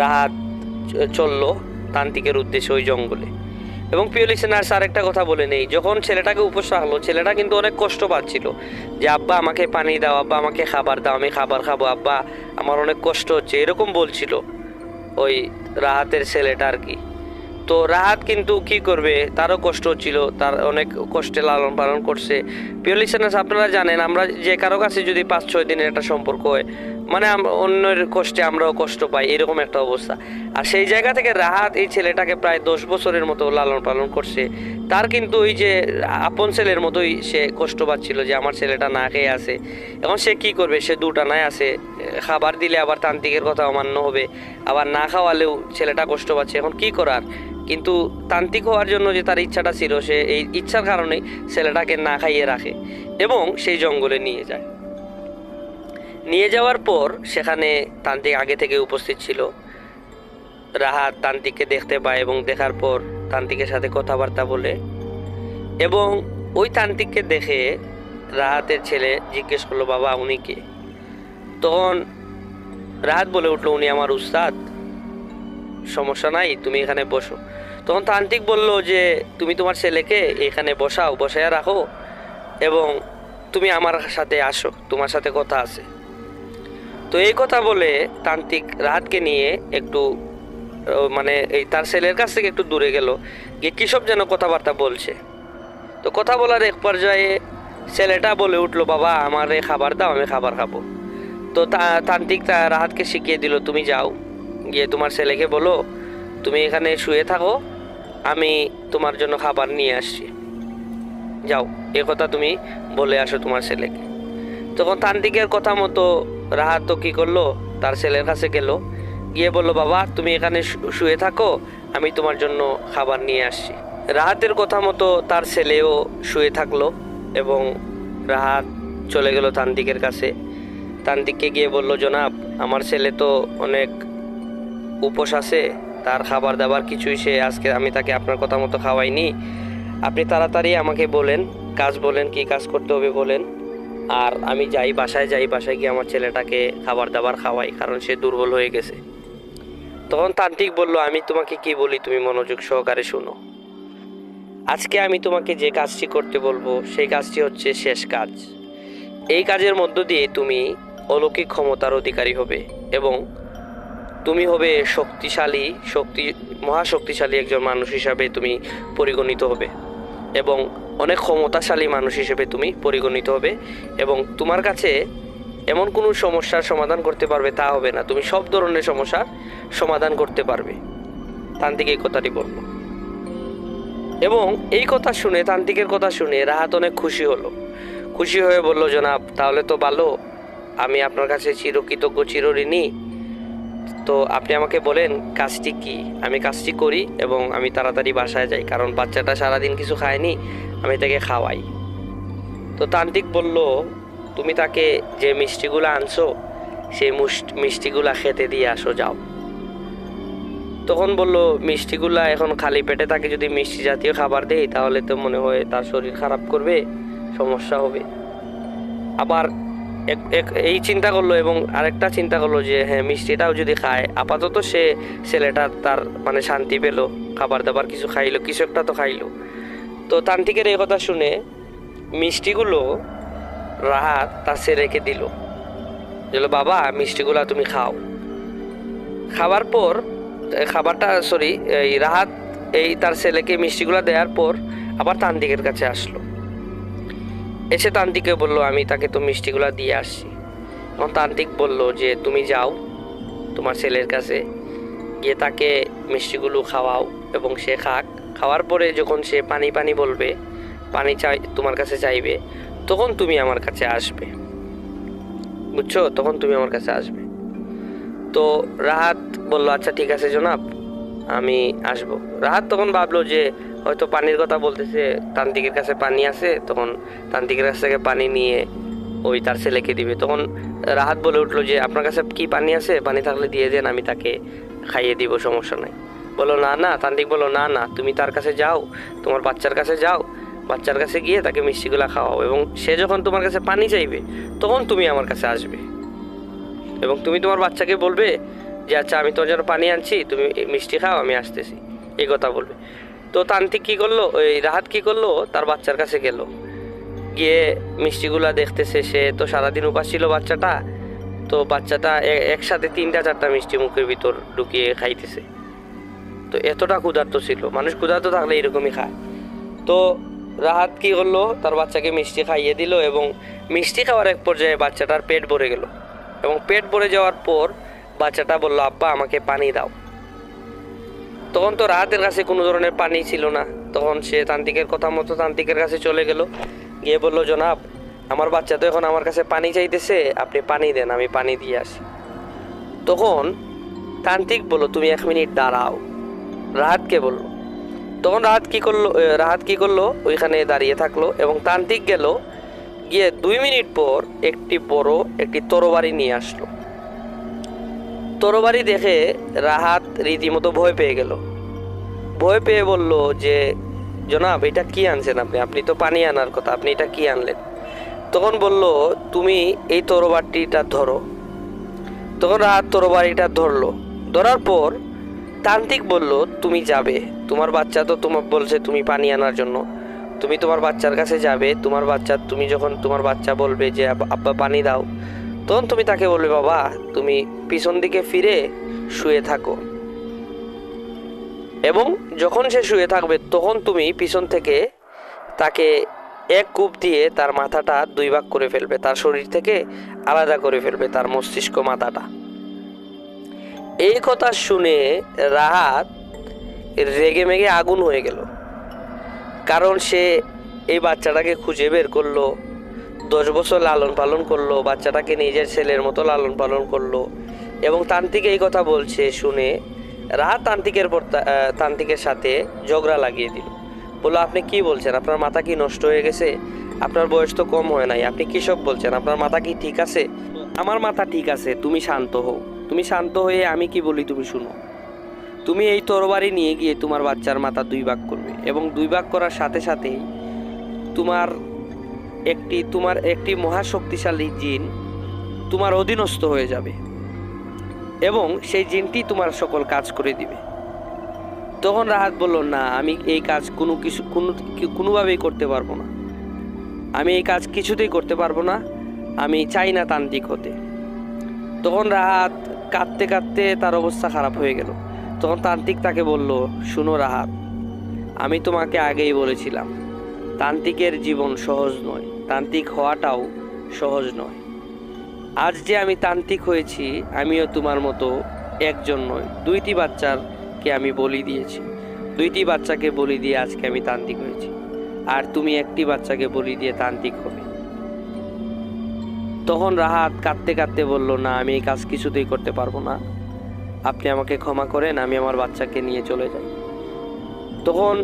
রাহাত চলল তান্ত্রিকের উদ্দেশ্যে ওই জঙ্গলে। এবং প্রিয় লিসেনার্স, আরেকটা কথা বলে নেই, যখন ছেলেটাকে উপোস রাখলো, ছেলেটা কিন্তু অনেক কষ্ট পাচ্ছিল যে আব্বা আমাকে পানি দাও, আব্বা আমাকে খাবার দাও, আমি খাবার খাবো, আব্বা আমার অনেক কষ্ট হচ্ছে, এরকম বলছিল ওই রাহাতের ছেলেটা আর কি। তো রাহাত কিন্তু কি করবে, তারও কষ্ট হচ্ছিল, তার অনেক কষ্টে লালন পালন করছে। প্রিয় লিসেনার্স, আপনারা জানেন, আমরা যে কারো কাছে যদি 5-6 দিনের একটা সম্পর্ক হয়, মানে অন্যের কষ্টে আমরাও কষ্ট পাই, এরকম একটা অবস্থা। আর সেই জায়গা থেকে রাহাত এই ছেলেটাকে প্রায় 10 বছরের মতো লালন পালন করছে। তার কিন্তু ওই যে আপন ছেলের মতোই সে কষ্ট পাচ্ছিল যে আমার ছেলেটা না খেয়ে আছে। এখন সে কি করবে, সে দুটানায় আছে, খাবার দিলে আবার তান্ত্রিকের কথা অমান্য হবে, আবার না খাওয়ালেও ছেলেটা কষ্ট পাচ্ছে, এখন কি করার। কিন্তু তান্ত্রিক হওয়ার জন্য যে তার ইচ্ছাটা ছিল, সে এই ইচ্ছার কারণেই ছেলেটাকে না খাইয়ে রাখে এবং সেই জঙ্গলে নিয়ে যায়। নিয়ে যাওয়ার পর সেখানে তান্ত্রিক আগে থেকে উপস্থিত ছিল। রাহাত তান্ত্রিককে দেখতে পায় এবং দেখার পর তান্ত্রিকের সাথে কথাবার্তা বলে, এবং ওই তান্ত্রিককে দেখে রাহাতের ছেলে জিজ্ঞেস করলো, বাবা উনি কে? তখন রাহাত বলে উঠলো, উনি আমার উস্তাদ, সমস্যা নাই, তুমি এখানে বসো। তখন তান্ত্রিক বলল যে তুমি তোমার ছেলেকে এখানে বসাইয়া রাখো এবং তুমি আমার সাথে আসো, তোমার সাথে কথা আছে। তো এই কথা বলে তান্ত্রিক রাহাতকে নিয়ে একটু মানে এই তার ছেলের কাছ থেকে একটু দূরে গেল, গিয়ে কী সব যেন কথাবার্তা বলছে। তো কথা বলার এক পর্যায়ে ছেলেটা বলে উঠলো, বাবা আমারে খাবার দাও, আমি খাবার খাবো। তো তান্ত্রিক রাহাতকে শিখিয়ে দিল, তুমি যাও, গিয়ে তোমার ছেলেকে বলো তুমি এখানে শুয়ে থাকো, আমি তোমার জন্য খাবার নিয়ে আসছি, যাও এ কথা তুমি বলে আসো তোমার ছেলেকে। তখন তান্ত্রিকের কথা মতো রাহাত তো কী করলো, তার ছেলের কাছে গেল, গিয়ে বললো, বাবা তুমি এখানে শুয়ে থাকো, আমি তোমার জন্য খাবার নিয়ে আসছি। রাহাতের কথা মতো তার ছেলেও শুয়ে থাকলো এবং রাহাত চলে গেল তান্ত্রিকের কাছে। তান্ত্রিককে গিয়ে বলল, জনাব আমার ছেলে তো অনেক উপোস আছে, তার খাবার দাবার কিছুই সে আজকে আমি তাকে আপনার কথা মতো খাওয়াইনি, আপনি তাড়াতাড়ি আমাকে বলেন, কাজ বলেন, কি কাজ করতে হবে বলেন, আর আমি বাসায় গিয়ে আমার ছেলেটাকে খাবার দাবার খাওয়াই, কারণ সে দুর্বল হয়ে গেছে। তখন তান্ত্রিক বলল, আমি তোমাকে কি বলি তুমি মনোযোগ সহকারে শোনো। আজকে আমি তোমাকে যে কাজটি করতে বলবো সেই কাজটি হচ্ছে শেষ কাজ। এই কাজের মধ্য দিয়ে তুমি অলৌকিক ক্ষমতার অধিকারী হবে এবং তুমি হবে মহাশক্তিশালী একজন মানুষ হিসাবে তুমি পরিগণিত হবে এবং অনেক ক্ষমতাশালী মানুষ হিসেবে তুমি পরিগণিত হবে, এবং তোমার কাছে এমন কোনো সমস্যার সমাধান করতে পারবে তা হবে না, তুমি সব ধরনের সমস্যার সমাধান করতে পারবে। তান্ত্রিক এই কথাটি বলল এবং এই কথা শুনে, তান্ত্রিকের কথা শুনে রাহাত অনেক খুশি হলো। খুশি হয়ে বলল, জনাব তাহলে তো ভালো, আমি আপনার কাছে চিরকৃতজ্ঞ, চিরঋণী। তো আপনি আমাকে বলেন কাজটি কি, আমি কাজটি করি এবং আমি তাড়াতাড়ি বাসায় যাই, কারণ বাচ্চাটা সারাদিন কিছু খায়নি, আমি তাকে খাওয়াই। তো তান্ত্রিক বলল, তুমি তাকে যে মিষ্টিগুলো আনছো সেই মিষ্টিগুলা খেতে দিয়ে আসো, যাও। তখন বলল, মিষ্টিগুলা এখন খালি পেটে তাকে যদি মিষ্টি জাতীয় খাবার দেই তাহলে তো মনে হয় তার শরীর খারাপ করবে, সমস্যা হবে। আবার এই চিন্তা করলো এবং আরেকটা চিন্তা করলো যে হ্যাঁ, মিষ্টিটাও যদি খায়, আপাতত ছেলেটা তার মানে শান্তি পেল, খাবার দাবার কিছু খাইলো, কিছু একটা তো খাইলো। তো তান্ত্রিকের এই কথা শুনে মিষ্টিগুলো রাহাত তার ছেলেকে দিল, বাবা মিষ্টিগুলা তুমি খাও। খাবার পর খাবারটা সরি এই রাহাত এই তার ছেলেকে মিষ্টিগুলো দেওয়ার পর আবার তান্ত্রিকের কাছে আসলো। এসে তান্ত্রিককে বলল, আমি তাকে তো মিষ্টিগুলো দিয়ে আসছি। তখন তান্ত্রিক বলল যে তুমি যাও তোমার ছেলের কাছে, গিয়ে তাকে মিষ্টিগুলো খাওয়াও এবং সে খাক। খাওয়ার পরে যখন সে পানি পানি বলবে, পানি চাই তোমার কাছে চাইবে, তখন তুমি আমার কাছে আসবে, বুঝছো? তখন তুমি আমার কাছে আসবে। তো রাহাত বলল, আচ্ছা ঠিক আছে জনাব, আমি আসবো। রাহাত তখন ভাবলো যে হয়তো পানির কথা বলতেছে, তান্ত্রিকের কাছে পানি আছে, তখন তান্ত্রিকের কাছ থেকে পানি নিয়ে ওই তার ছেলেকে দিবে। তখন রাহাত বলে উঠলো যে আপনার কাছে কি পানি আছে? পানি থাকলে দিয়ে দেন, আমি তাকে খাইয়ে দিব, সমস্যা নাই। বললো না না, তান্ত্রিক বললো না না, তুমি তার কাছে যাও, তোমার বাচ্চার কাছে যাও, বাচ্চার কাছে গিয়ে তাকে মিষ্টিগুলা খাওয়াও, এবং সে যখন তোমার কাছে পানি চাইবে তখন তুমি আমার কাছে আসবে, এবং তুমি তোমার বাচ্চাকে বলবে যে আচ্ছা আমি তোর জন্য পানি আনছি, তুমি মিষ্টি খাও, আমি আসতেছি, এই কথা বলবে। তো তান্ত্রিক কী করলো, ওই রাহাত কী করলো, তার বাচ্চার কাছে গেল, গিয়ে মিষ্টিগুলা দেখতেছে। সে তো সারাদিন উপাস ছিল বাচ্চাটা, তো বাচ্চাটা একসাথে 3-4টা মিষ্টি মুখের ভিতর ঢুকিয়ে খাইতেছে। তো এতটা ক্ষুধার্ত ছিল, মানুষ ক্ষুধার্ত থাকলে এরকমই খায়। তো রাহাত কী করলো, তার বাচ্চাকে মিষ্টি খাইয়ে দিল, এবং মিষ্টি খাওয়ার এক পর্যায়ে বাচ্চাটার পেট ভরে গেল, এবং পেট ভরে যাওয়ার পর বাচ্চাটা বলল, আব্বা আমাকে পানি দাও। তখন তো রাহাতের কাছে কোনো ধরনের পানি ছিল না। তখন সে তান্ত্রিকের কথা মতো তান্ত্রিকের কাছে চলে গেল, গিয়ে বলল, জনাব আমার বাচ্চা তো এখন আমার কাছে পানি চাইতেছে, আপনি পানি দেন, আমি পানি দিয়ে আসি। তখন তান্ত্রিক বলল, তুমি 1 মিনিট দাঁড়াও, রাহাতকে বলল। তখন রাহাত কি করলো, ওইখানে দাঁড়িয়ে থাকলো, এবং তান্ত্রিক গেল, গিয়ে 2 মিনিট পর একটি বড় একটি তরবারি নিয়ে আসলো। তরবারি দেখে রাহাত রীতিমতো ভয় পেয়ে গেল। ভয় পেয়ে বলল যে জনাব এটা কি আনছেন আপনি? আপনি তো পানি আনার কথা, আপনি এটা কি আনলেন? তখন বলল, তুমি এই তরবারিটা ধরো। তখন রাহাত তরবারিটা ধরলো। ধরার পর তান্ত্রিক বলল, তুমি যাবে, তোমার বাচ্চা তো তোমার বলছে তুমি পানি আনার জন্য, তুমি তোমার বাচ্চার কাছে যাবে, তুমি যখন তোমার বাচ্চা বলবে যে আব্বা পানি দাও, তখন তুমি তাকে বলবে, বাবা তুমি পিছন দিকে ফিরে শুয়ে থাকো, এবং যখন সে শুয়ে থাকবে তখন তুমি পিছন থেকে তাকে এক কূপ দিয়ে তার মাথাটা 2 ভাগ করে ফেলবে, তার শরীর থেকে আলাদা করে ফেলবে তার মস্তিষ্ক মাথাটা। এই কথা শুনে রাহাত রেগে মেগে আগুন হয়ে গেল, কারণ সে এই বাচ্চাটাকে খুঁজে বের করলো, 10 বছর লালন পালন করলো, বাচ্চাটাকে নিজের ছেলের মতো লালন পালন করলো, এবং তান্ত্রিক এই কথা বলছে শুনে রাহাত তান্ত্রিকের সাথে ঝগড়া লাগিয়ে দিল। বললো, আপনি কি বলছেন? আপনার মাথা কি নষ্ট হয়ে গেছে? আপনার বয়স তো কম হয় নাই, আপনি কী সব বলছেন? আপনার মাথা কি ঠিক আছে? আমার মাথা ঠিক আছে, তুমি শান্ত হও, তুমি শান্ত হয়ে আমি কি বলি তুমি শুনো। তুমি এই তরবারি নিয়ে গিয়ে তোমার বাচ্চার মাথা 2 ভাগ করবে, এবং 2 ভাগ করার সাথে সাথেই তোমার একটি মহাশক্তিশালী জিন তোমার অধীনস্থ হয়ে যাবে, এবং সেই জিনটি তোমার সকল কাজ করে দিবে। তখন রাহাত বলল, না আমি এই কাজ কোনোভাবেই করতে পারবো না, আমি এই কাজ কিছুতেই করতে পারবো না, আমি চাই না তান্ত্রিক হতে। তখন রাহাত কাঁদতে কাঁদতে তার অবস্থা খারাপ হয়ে গেল। তখন তান্ত্রিক তাকে বলল, শুনো রাহাত, আমি তোমাকে আগেই বলেছিলাম তান্ত্রিকের জীবন সহজ নয়, তান্ত্রিক হওয়াটাও সহজ নয়। আজ যে আমি তান্ত্রিক হয়েছি, আমিও তোমার মতো একজন নয়, 2টি বাচ্চাকে আমি বলি দিয়েছি, 2টি বাচ্চাকে বলি দিয়ে আজকে আমি তান্ত্রিক হয়েছি, আর তুমি একটি বাচ্চাকে বলি দিয়ে তান্ত্রিক হবে। তখন রাহাত কাঁদতে কাঁদতে বলল, না আমি এই কাজ কিছুতেই করতে পারবো না, আপনি আমাকে ক্ষমা করেন, আমি আমার বাচ্চাকে নিয়ে চলে যাই। তখন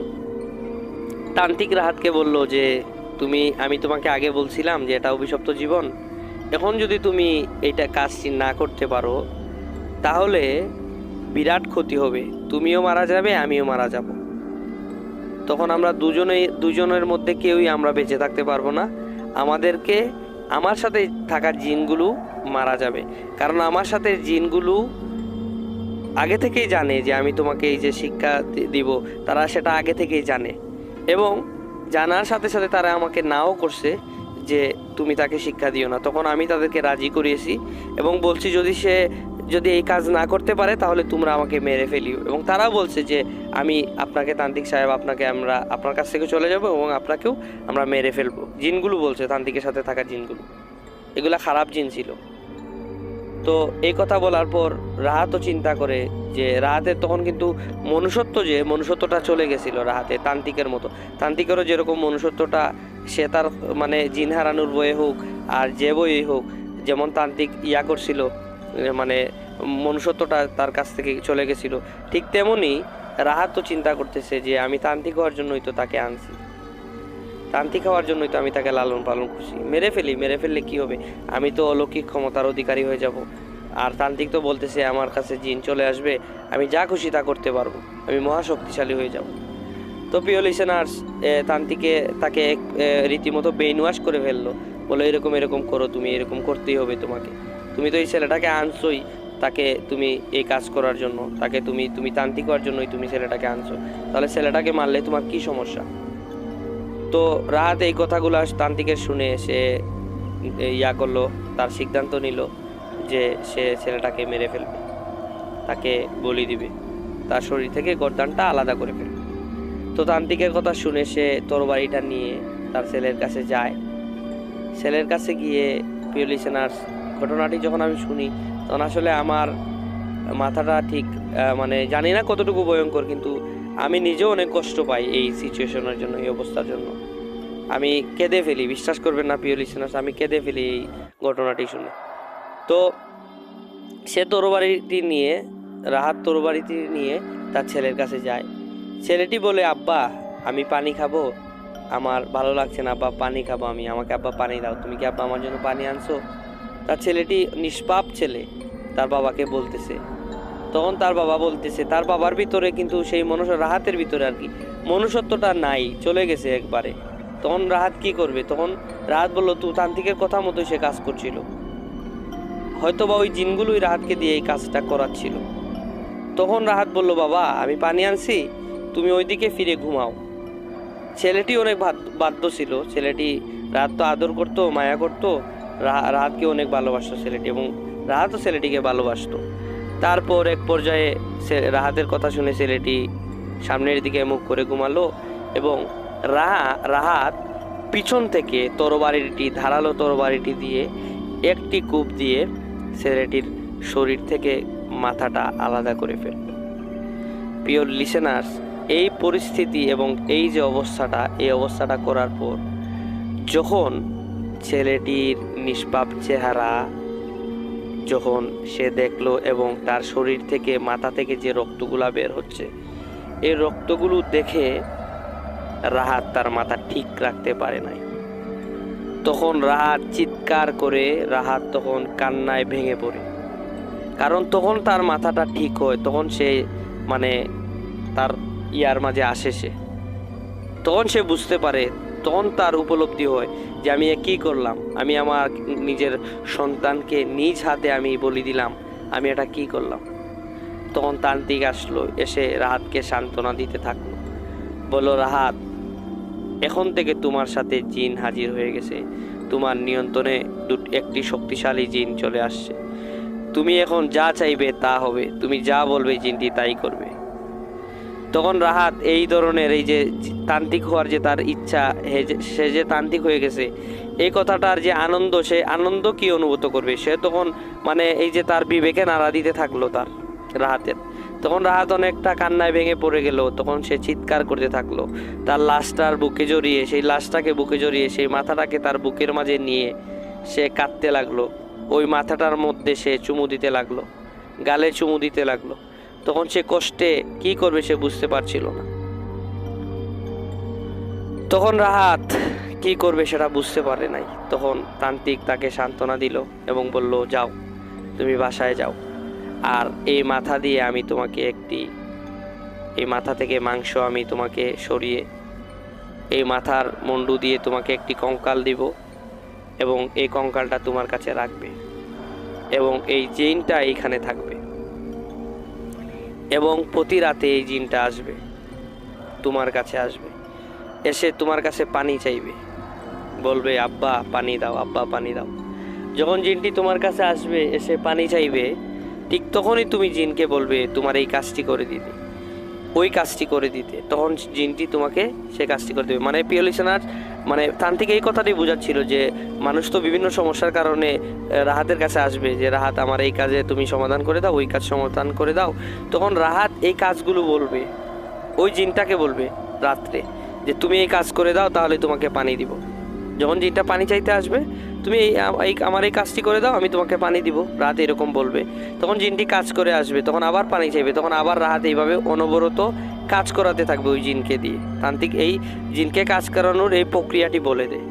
তান্ত্রিক রাহাতকে বলল যে আমি তোমাকে আগে বলছিলাম যে এটা অভিশপ্ত জীবন, এখন যদি তুমি এইটা কাজটি না করতে পারো তাহলে বিরাট ক্ষতি হবে, তুমিও মারা যাবে, আমিও মারা যাব। তখন আমরা দুজনের মধ্যে কেউই আমরা বেঁচে থাকতে পারবো না, আমার সাথে থাকা জিনগুলো মারা যাবে, কারণ আমার সাথে জিনগুলো আগে থেকেই জানে যে আমি তোমাকে এই যে শিক্ষা দিব, তারা সেটা আগে থেকেই জানে, এবং জানার সাথে সাথে তারা আমাকে নাও করছে যে তুমি তাকে শিক্ষা দিও না। তখন আমি তাদেরকে রাজি করিয়েছি এবং বলছি যদি সে যদি এই কাজ না করতে পারে তাহলে তোমরা আমাকে মেরে ফেলিও। এবং তারা বলছে যে আমি আপনাকে তান্ত্রিক সাহেব, আমরা আপনার কাছ থেকে চলে যাব এবং আপনাকেও আমরা মেরে ফেলবো। জিনগুলো বলছে, তান্ত্রিকের সাথে থাকা জিনগুলো, এগুলা খারাপ জিন ছিল। তো এই কথা বলার পর রাহাতও চিন্তা করে যে রাহাতের তখন কিন্তু মনুষ্যত্বটা চলে গেছিল রাহাতে, তান্ত্রিকের মতো। তান্ত্রিকেরও যেরকম মনুষ্যত্বটা, সে তার মানে জিন হারানোর বয়ে হোক আর যে বই হোক, যেমন তান্ত্রিক করছিল, মানে মনুষ্যত্বটা তার কাছ থেকে চলে গেছিল, ঠিক তেমনি রাহাত তো চিন্তা করতেছে যে আমি তান্ত্রিক হওয়ার জন্যই তো তাকে আনছি, তান্ত্রিক হওয়ার জন্যই তো আমি তাকে লালন পালন করছি। মেরে ফেললে কি হবে, আমি তো অলৌকিক ক্ষমতার অধিকারী হয়ে যাব। আর তান্ত্রিক তো বলতেছে আমার কাছে জিন চলে আসবে, আমি যা খুশি তা করতে পারবো, আমি মহাশক্তিশালী হয়ে যাব। তো প্রিয় লিসেনার্স, তান্ত্রিকে তাকে রীতিমতো ব্রেইন ওয়াশ করে ফেললো, বলে এরকম করো, তুমি এরকম করতেই হবে তোমাকে, তুমি তো এই ছেলেটাকে আনছোই, তাকে তুমি এই কাজ করার জন্য, তাকে তুমি তান্ত্রিক হওয়ার জন্যই তুমি ছেলেটাকে আনছো, তাহলে ছেলেটাকে মারলে তোমার কি সমস্যা? তো রাহাত এই কথাগুলো তান্ত্রিকের শুনে সে করলো, তার সিদ্ধান্ত নিল যে সে ছেলেটাকে মেরে ফেলবে, তাকে বলি দিবে, তার শরীর থেকে গর্দানটা আলাদা করে ফেলবে। তো তান্ত্রিকের কথা শুনে সে তরবারিটা নিয়ে তার ছেলের কাছে যায়। ছেলের কাছে গিয়ে প্রিয় লিসেনার্স, ঘটনাটি যখন আমি শুনি তখন আসলে আমার মাথাটা ঠিক মানে জানি না কতটুকু ভয়ঙ্কর, কিন্তু আমি নিজেও অনেক কষ্ট পাই এই সিচুয়েশনের জন্য, এই অবস্থার জন্য। আমি কেঁদে ফেলি, বিশ্বাস করবেন না প্রিয় লিসেনার্স, আমি কেঁদে ফেলি এই ঘটনাটি শুনে। তো সে রাহাত তরবারিটি নিয়ে তার ছেলের কাছে যায়। ছেলেটি বলে, আব্বা আমি পানি খাবো, আমার ভালো লাগছে না আব্বা, পানি খাবো আমি, আমাকে আব্বা পানি দাও, তুমি কি আব্বা আমার জন্য পানি আনছো? তার ছেলেটি নিষ্পাপ ছেলে তার বাবাকে বলতেছে। তখন তার বাবা বলতেছে, তার বাবার ভিতরে কিন্তু সেই রাহাতের ভিতরে আর কি মনুষ্যত্বটা নাই, চলে গেছে একবারে। তখন রাহাত কি করবে? তখন রাহাত বলল, তুই তান্ত্রিকের কথা মতোই সে কাজ করছিল, হয়তোবা ওই জিনগুলোই রাহাতকে দিয়ে এই কাজটা করাচ্ছিল। তখন রাহাত বলল, বাবা আমি পানি আনছি, তুমি ওইদিকে ফিরে ঘুমাও। ছেলেটি অনেক বাধ্য ছিল, ছেলেটি রাহাত তো আদর করতো, মায়া করতো, রাহাতকে অনেক ভালোবাসতো ছেলেটি, এবং রাহাতও ছেলেটিকে ভালোবাসতো। তারপর এক পর্যায়ে রাহাতের কথা শুনে ছেলেটি সামনের দিকে মুখ করে ঘুমালো, এবং রাহাত পিছন থেকে ধারালো তরবারিটি দিয়ে একটি কূপ দিয়ে ছেলেটির শরীর থেকে মাথাটা আলাদা করে ফেলল। প্রিয় লিসেনার্স, এই পরিস্থিতি এবং এই যে অবস্থাটা করার পর যখন ছেলেটির নিষ্পাপ চেহারা যখন সে দেখলো এবং তার শরীর থেকে, মাথা থেকে যে রক্তগুলা বের হচ্ছে, এই রক্তগুলো দেখে রাহাত তার মাথা ঠিক রাখতে পারে নাই। তখন রাহাত চিৎকার করে, রাহাত তখন কান্নায় ভেঙে পড়ে। কারণ তখন তার মাথাটা ঠিক হয়, তখন সে মানে তার মাঝে আসে, তখন সে বুঝতে পারে, তখন তার উপলব্ধি হয় যে আমি কি করলাম, আমি আমার নিজের সন্তানকে নিজ হাতে আমি বলি দিলাম, আমি এটা কি করলাম। তখন তান্ত্রিক আসলো, এসে রাহাতকে সান্ত্বনা দিতে থাকলো, বলল, রাহাত এখন থেকে তোমার সাথে জিন হাজির হয়ে গেছে, তোমার নিয়ন্ত্রণে একটি শক্তিশালী জিন চলে আসছে, তুমি এখন যা চাইবে তা হবে, তুমি যা বলবে জিনটি তাই করবে। তখন রাহাত এই ধরনের এই যে তান্ত্রিক হওয়ার যে তার ইচ্ছা, সে যে তান্ত্রিক হয়ে গেছে, এই কথাটার যে আনন্দ, সে আনন্দ কি অনুভূত করবে, সে তখন মানে এই যে তার বিবেকে নাড়া দিতে থাকলো তার রাহাতের। তখন রাহাত অনেকটা কান্নায় ভেঙে পড়ে গেল, তখন সে চিৎকার করতে থাকলো, তার লাশটাকে বুকে জড়িয়ে সেই মাথাটাকে তার বুকের মাঝে নিয়ে সে কাঁদতে লাগলো, ওই মাথাটার মধ্যে সে চুমু দিতে লাগলো, গালে চুমু দিতে লাগলো। তখন সে কষ্টে কি করবে সে বুঝতে পারছিল না। তখন রাহাত কি করবে সেটা বুঝতে পারে নাই। তখন তান্ত্রিক তাকে সান্ত্বনা দিল এবং বলল, যাও তুমি বাসায় যাও, আর এই মাথা দিয়ে আমি তোমাকে এই মাথা থেকে মাংস আমি তোমাকে সরিয়ে এই মাথার মুন্ডু দিয়ে তোমাকে একটি কঙ্কাল দিব, এবং এই কঙ্কালটা তোমার কাছে রাখবে, এবং এই জিনটা এইখানে থাকবে, এবং প্রতি রাতে এই জিনটা আসবে, তোমার কাছে আসবে, এসে তোমার কাছে পানি চাইবে, বলবে আব্বা পানি দাও, আব্বা পানি দাও। যখন জিনটি তোমার কাছে আসবে, এসে পানি চাইবে, ঠিক তখনই তুমি জিনকে বলবে তোমার এই কাজটি করে দিতে, ওই কাজটি করে দিতে, তখন জিনটি তোমাকে সে কাজটি করে দেবে। মানে পিও লিসেনার, মানে তান্ত্রিক এই কথাটি বোঝাচ্ছিল যে মানুষ তো বিভিন্ন সমস্যার কারণে রাহাতের কাছে আসবে যে রাহাত আমার এই কাজে তুমি সমাধান করে দাও, ওই কাজ সমাধান করে দাও। তখন রাহাত এই কাজগুলো বলবে, ওই জিনটাকে বলবে রাত্রে যে তুমি এই কাজ করে দাও, তাহলে তোমাকে পানি দিব। যখন জিনটা পানি চাইতে আসবে, তুমি আমার এই কাজটি করে দাও, আমি তোমাকে পানি দিব, রাত এরকম বলবে। তখন জিনটি কাজ করে আসবে, তখন আবার পানি চাইবে, তখন আবার রাহাত এইভাবে অনবরত কাজ করাতে থাকবে ওই জিনকে দিয়ে। তান্ত্রিক এই জিনকে কাজ করানোর এই প্রক্রিয়াটি বলে দেয়।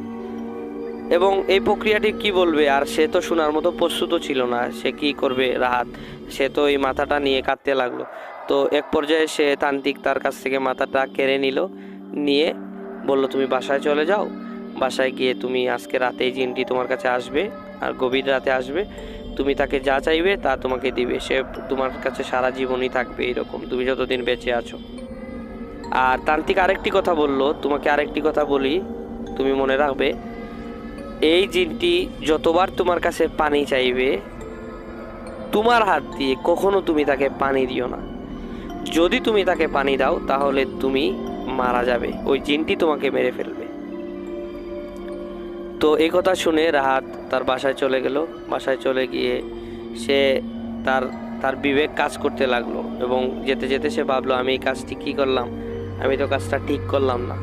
এবং এই প্রক্রিয়াটি কি বলবে, আর সে তো শোনার মতো প্রস্তুত ছিল না, সে কি করবে রাহাত, সে তো এই মাথাটা নিয়ে কাঁদতে লাগলো। তো এক পর্যায়ে সে তান্ত্রিক তার কাছ থেকে মাথাটা কেড়ে নিল, নিয়ে বলল তুমি বাসায় চলে যাও, বাসায় গিয়ে তুমি আজকে রাতেই জিনটি তোমার কাছে আসবে, আর গভীর রাতে আসবে, তুমি তাকে যা চাইবে তা তোমাকে দিবে, সে তোমার কাছে সারা জীবনই থাকবে এরকম, তুমি যতদিন বেঁচে আছো। আর তান্ত্রিক আরেকটি কথা বলল, তোমাকে আরেকটি কথা বলি, তুমি মনে রাখবে, এই জিনটি যতবার তোমার কাছে পানি চাইবে, তোমার হাত দিয়ে কখনো তুমি তাকে পানি দিও না। যদি তুমি তাকে পানি দাও তাহলে তুমি মারা যাবে, ওই জিনটি তোমাকে মেরে ফেলবে। তো এই কথা শুনে রাহাত তার বাসায় চলে গেল। বাসায় চলে গিয়ে সে তার বিবেক কাজ করতে লাগলো, এবং যেতে যেতে সে ভাবলো আমি এই কাজটি কী করলাম, আমি তো কাজটা ঠিক করলাম না,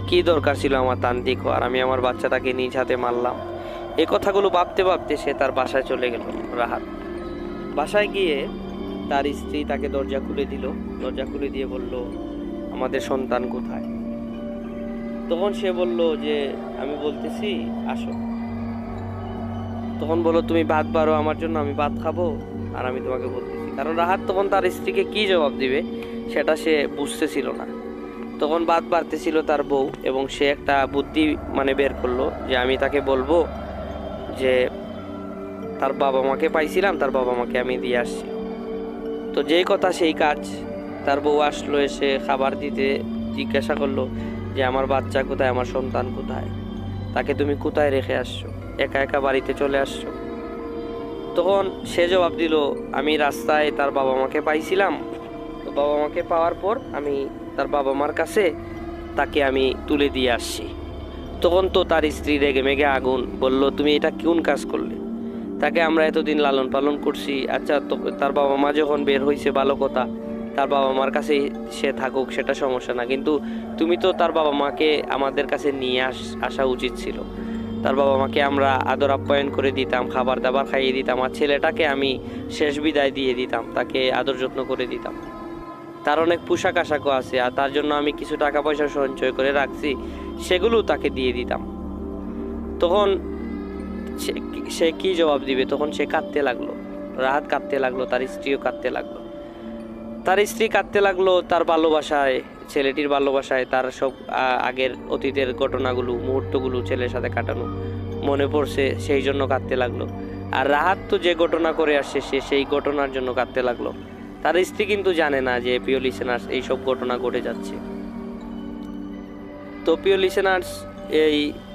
কি দরকার ছিল আমার তান্ত্রিক হওয়ার, আমি আমার বাচ্চাটাকে নিজ হাতে মারলাম। এই কথাগুলো ভাবতে ভাবতে সে তার বাসায় চলে গেল। রাহাত বাসায় গিয়ে তার স্ত্রী তাকে দরজা খুলে দিল, দরজা খুলে দিয়ে বলল আমাদের সন্তান কোথায়? তখন সে বলল যে আমি বলতেছি আসো। তখন বলল তুমি ভাত বাড়ো আমার জন্য, আমি ভাত খাবো, আর আমি তোমাকে বলতেছি। কারণ রাহাত তখন তার স্ত্রীকে কি জবাব দিবে সেটা সে বুঝতেছিল না। তখন ভাত বাড়তেছিল তার বউ, এবং সে একটা বুদ্ধি বের করলো যে আমি তাকে বলবো যে তার বাবা মাকে পাইছিলাম, তার বাবা মাকে আমি দিয়ে আসছি। তো যেই কথা সেই কাজ, তার বউ আসলো, এসে খাবার দিতে জিজ্ঞাসা করলো যে আমার বাচ্চা কোথায়, আমার সন্তান কোথায়, তাকে তুমি কোথায় রেখে আসছো, একা একা বাড়িতে চলে আসছো? তখন সে জবাব দিল আমি রাস্তায় তার বাবা মাকে পাইছিলাম, তো বাবা মাকে পাওয়ার পর আমি তার বাবা মার কাছে তাকে আমি তুলে দিয়ে আসছি। তখন তো তার স্ত্রী রেগে মেগে আগুন, বলল তুমি এটা কোন কাজ করলে, তাকে আমরা এতদিন লালন পালন করছি, আচ্ছা তো তার বাবা মা যখন বের হয়েছে ভালো কথা, তার বাবা মার কাছে সে থাকুক, সেটা সমস্যা না, কিন্তু তুমি তো তার বাবা মাকে আমাদের কাছে নিয়ে আসা উচিত ছিল। তার বাবা মাকে আমরা আদর আপ্যায়ন করে দিতাম, খাবার দাবার খাইয়ে দিতাম, আর ছেলেটাকে আমি শেষ বিদায় দিয়ে দিতাম, তাকে আদর যত্ন করে দিতাম। তার অনেক পোশাক আশাকও আছে, আর তার জন্য আমি কিছু টাকা পয়সা সঞ্চয় করে রাখছি, সেগুলো তাকে দিয়ে দিতাম। তখন সে কি জবাব দিবে? তখন সে কাঁদতে লাগলো, রাহাত কাঁদতে লাগলো, তার স্ত্রীও কাঁদতে লাগলো। তার স্ত্রী কাঁদতে লাগলো তার ভালোবাসায়, ছেলেটির ভালোবাসায়, তার সব আগের অতীতের ঘটনাগুলো, মুহূর্তগুলো ছেলের সাথে কাটানো মনে পড়ছে, সেই জন্য কাঁদতে লাগলো। আর রাহাত তো যে ঘটনা করে আসছে, সে সেই ঘটনার জন্য কাঁদতে লাগলো। তার স্ত্রী কিন্তু জানে না যে প্রিয় লিসেনার্স এইসব ঘটনা ঘটে যাচ্ছে। তো প্রিয় লিসেনার্স,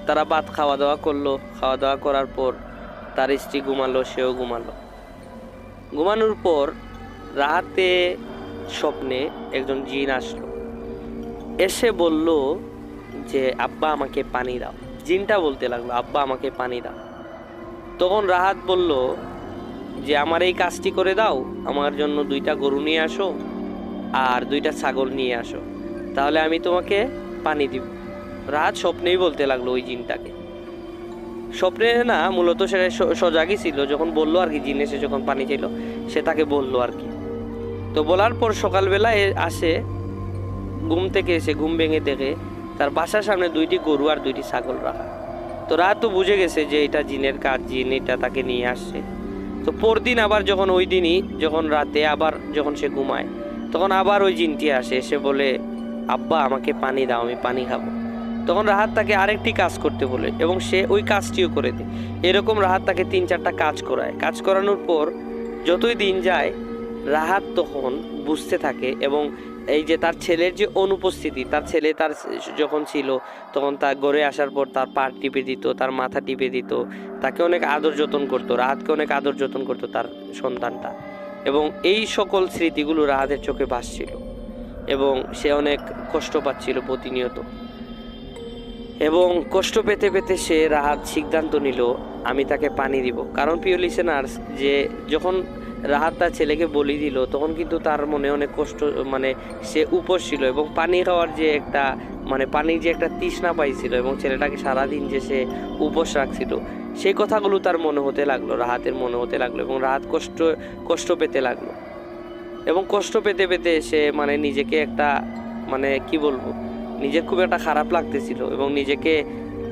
তারা ভাত খাওয়া দাওয়া করলো, খাওয়া দাওয়া করার পর তার স্ত্রী ঘুমালো, সেও ঘুমালো। ঘুমানোর পর রাহাতে স্বপ্নে একজন জিন আসলো, এসে বলল যে আব্বা আমাকে পানি দাও। জিনটা বলতে লাগলো আব্বা আমাকে পানি দাও। তখন রাহাত বলল যে আমার এই কাজটি করে দাও, আমার জন্য 2টা গরু নিয়ে আসো আর 2টা ছাগল নিয়ে আসো, তাহলে আমি তোমাকে পানি দিব। রাহাত স্বপ্নেই বলতে লাগলো ওই জিনটাকে, স্বপ্নে না, মূলত সে সজাগই ছিল, যখন বললো আর কি, জিন এসে যখন পানি চাইল সে তাকে বললো আর কি। তো বলার পর সকালবেলা আসে, ঘুম থেকে এসে ঘুম ভেঙে দেখে তার বাসার সামনে 2টি গরু আর 2টি ছাগল রাখা। তো রাত তো বুঝে গেছে যে এটা জিনের কাজ, জিন এটা তাকে নিয়ে আসছে। তো পরদিন আবার যখন ওই দিনই যখন রাতে আবার যখন সে ঘুমায়, তখন আবার ওই জিনটি আসে, এসে বলে আব্বা আমাকে পানি দাও, আমি পানি খাবো। তখন রাহাত তাকে আরেকটি কাজ করতে বলে, এবং সে ওই কাজটিও করে দেয়। এরকম রাহাত তাকে 3-4টা কাজ করায়। কাজ করানোর পর যতই দিন যায় রাহাত তখন বুঝতে থাকে, এবং এই যে তার ছেলের যে অনুপস্থিতি, তার ছেলে তার যখন ছিল তখন তার ঘরে আসার পর তার পা টিপে দিত, তার মাথা টিপে দিত, তাকে অনেক আদর যত্ন করতো, রাহাতকে অনেক আদর যত্ন করতো তার সন্তানটা। এবং এই সকল স্মৃতিগুলো রাহাতের চোখে ভাসছিল এবং সে অনেক কষ্ট পাচ্ছিল প্রতিনিয়ত। এবং কষ্ট পেতে পেতে সে রাহাত সিদ্ধান্ত নিল আমি তাকে পানি দিব। কারণ প্রিয় লিসেনার্স, যে যখন রাহাত তার ছেলেকে বলি দিল তখন কিন্তু তার মনে অনেক কষ্ট, মানে সে উপোস ছিল এবং পানি খাওয়ার যে একটা, মানে পানির যে একটা তৃষ্ণা পাইছিল এবং ছেলেটাকে সারাদিন যে সে উপোস রাখছিল, সেই কথাগুলো তার মনে হতে লাগলো, রাহাতের মনে হতে লাগলো এবং রাহাত কষ্ট পেতে লাগলো। এবং কষ্ট পেতে পেতে সে মানে নিজেকে একটা, মানে কি বলবো, নিজের খুব একটা খারাপ লাগতেছিল এবং নিজেকে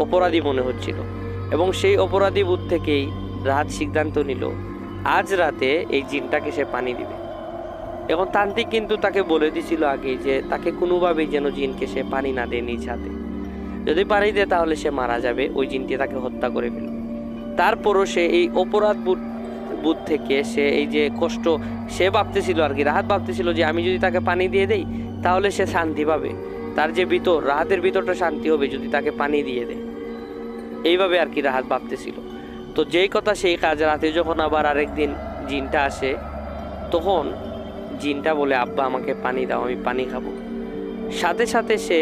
অপরাধী মনে হচ্ছিল। এবং সেই অপরাধী বোধ থেকেই রাহাত সিদ্ধান্ত নিল আজ রাতে এই জিনটাকে সে পানি দিবে। এখন তান্ত্রিক কিন্তু তাকে বলে দিছিল আগে যে তাকে কোনোভাবেই যেন জিনকে সে পানি না দেয় নিজ হাতে, যদি পানি দেয় তাহলে সে মারা যাবে, ওই জিনটি তাকে হত্যা করে ফেলবে। তারপরও সে এই অপরাধ বোধ থেকে সে এই যে কষ্ট, সে ভাবতেছিল আর কি, রাহাত ভাবতেছিল যে আমি যদি তাকে পানি দিয়ে দেই তাহলে সে শান্তি পাবে, তার যে ভিতর, রাহাতের ভিতরটা শান্তি হবে যদি তাকে পানি দিয়ে দেয়, এইভাবে আর কি রাহাত ভাবতেছিল। তো যেই কথা সেই কাজ, রাতে যখন আবার আরেকদিন জিনটা আসে তখন জিনটা বলে আব্বা আমাকে পানি দাও, আমি পানি খাবো। সাথে সাথে সে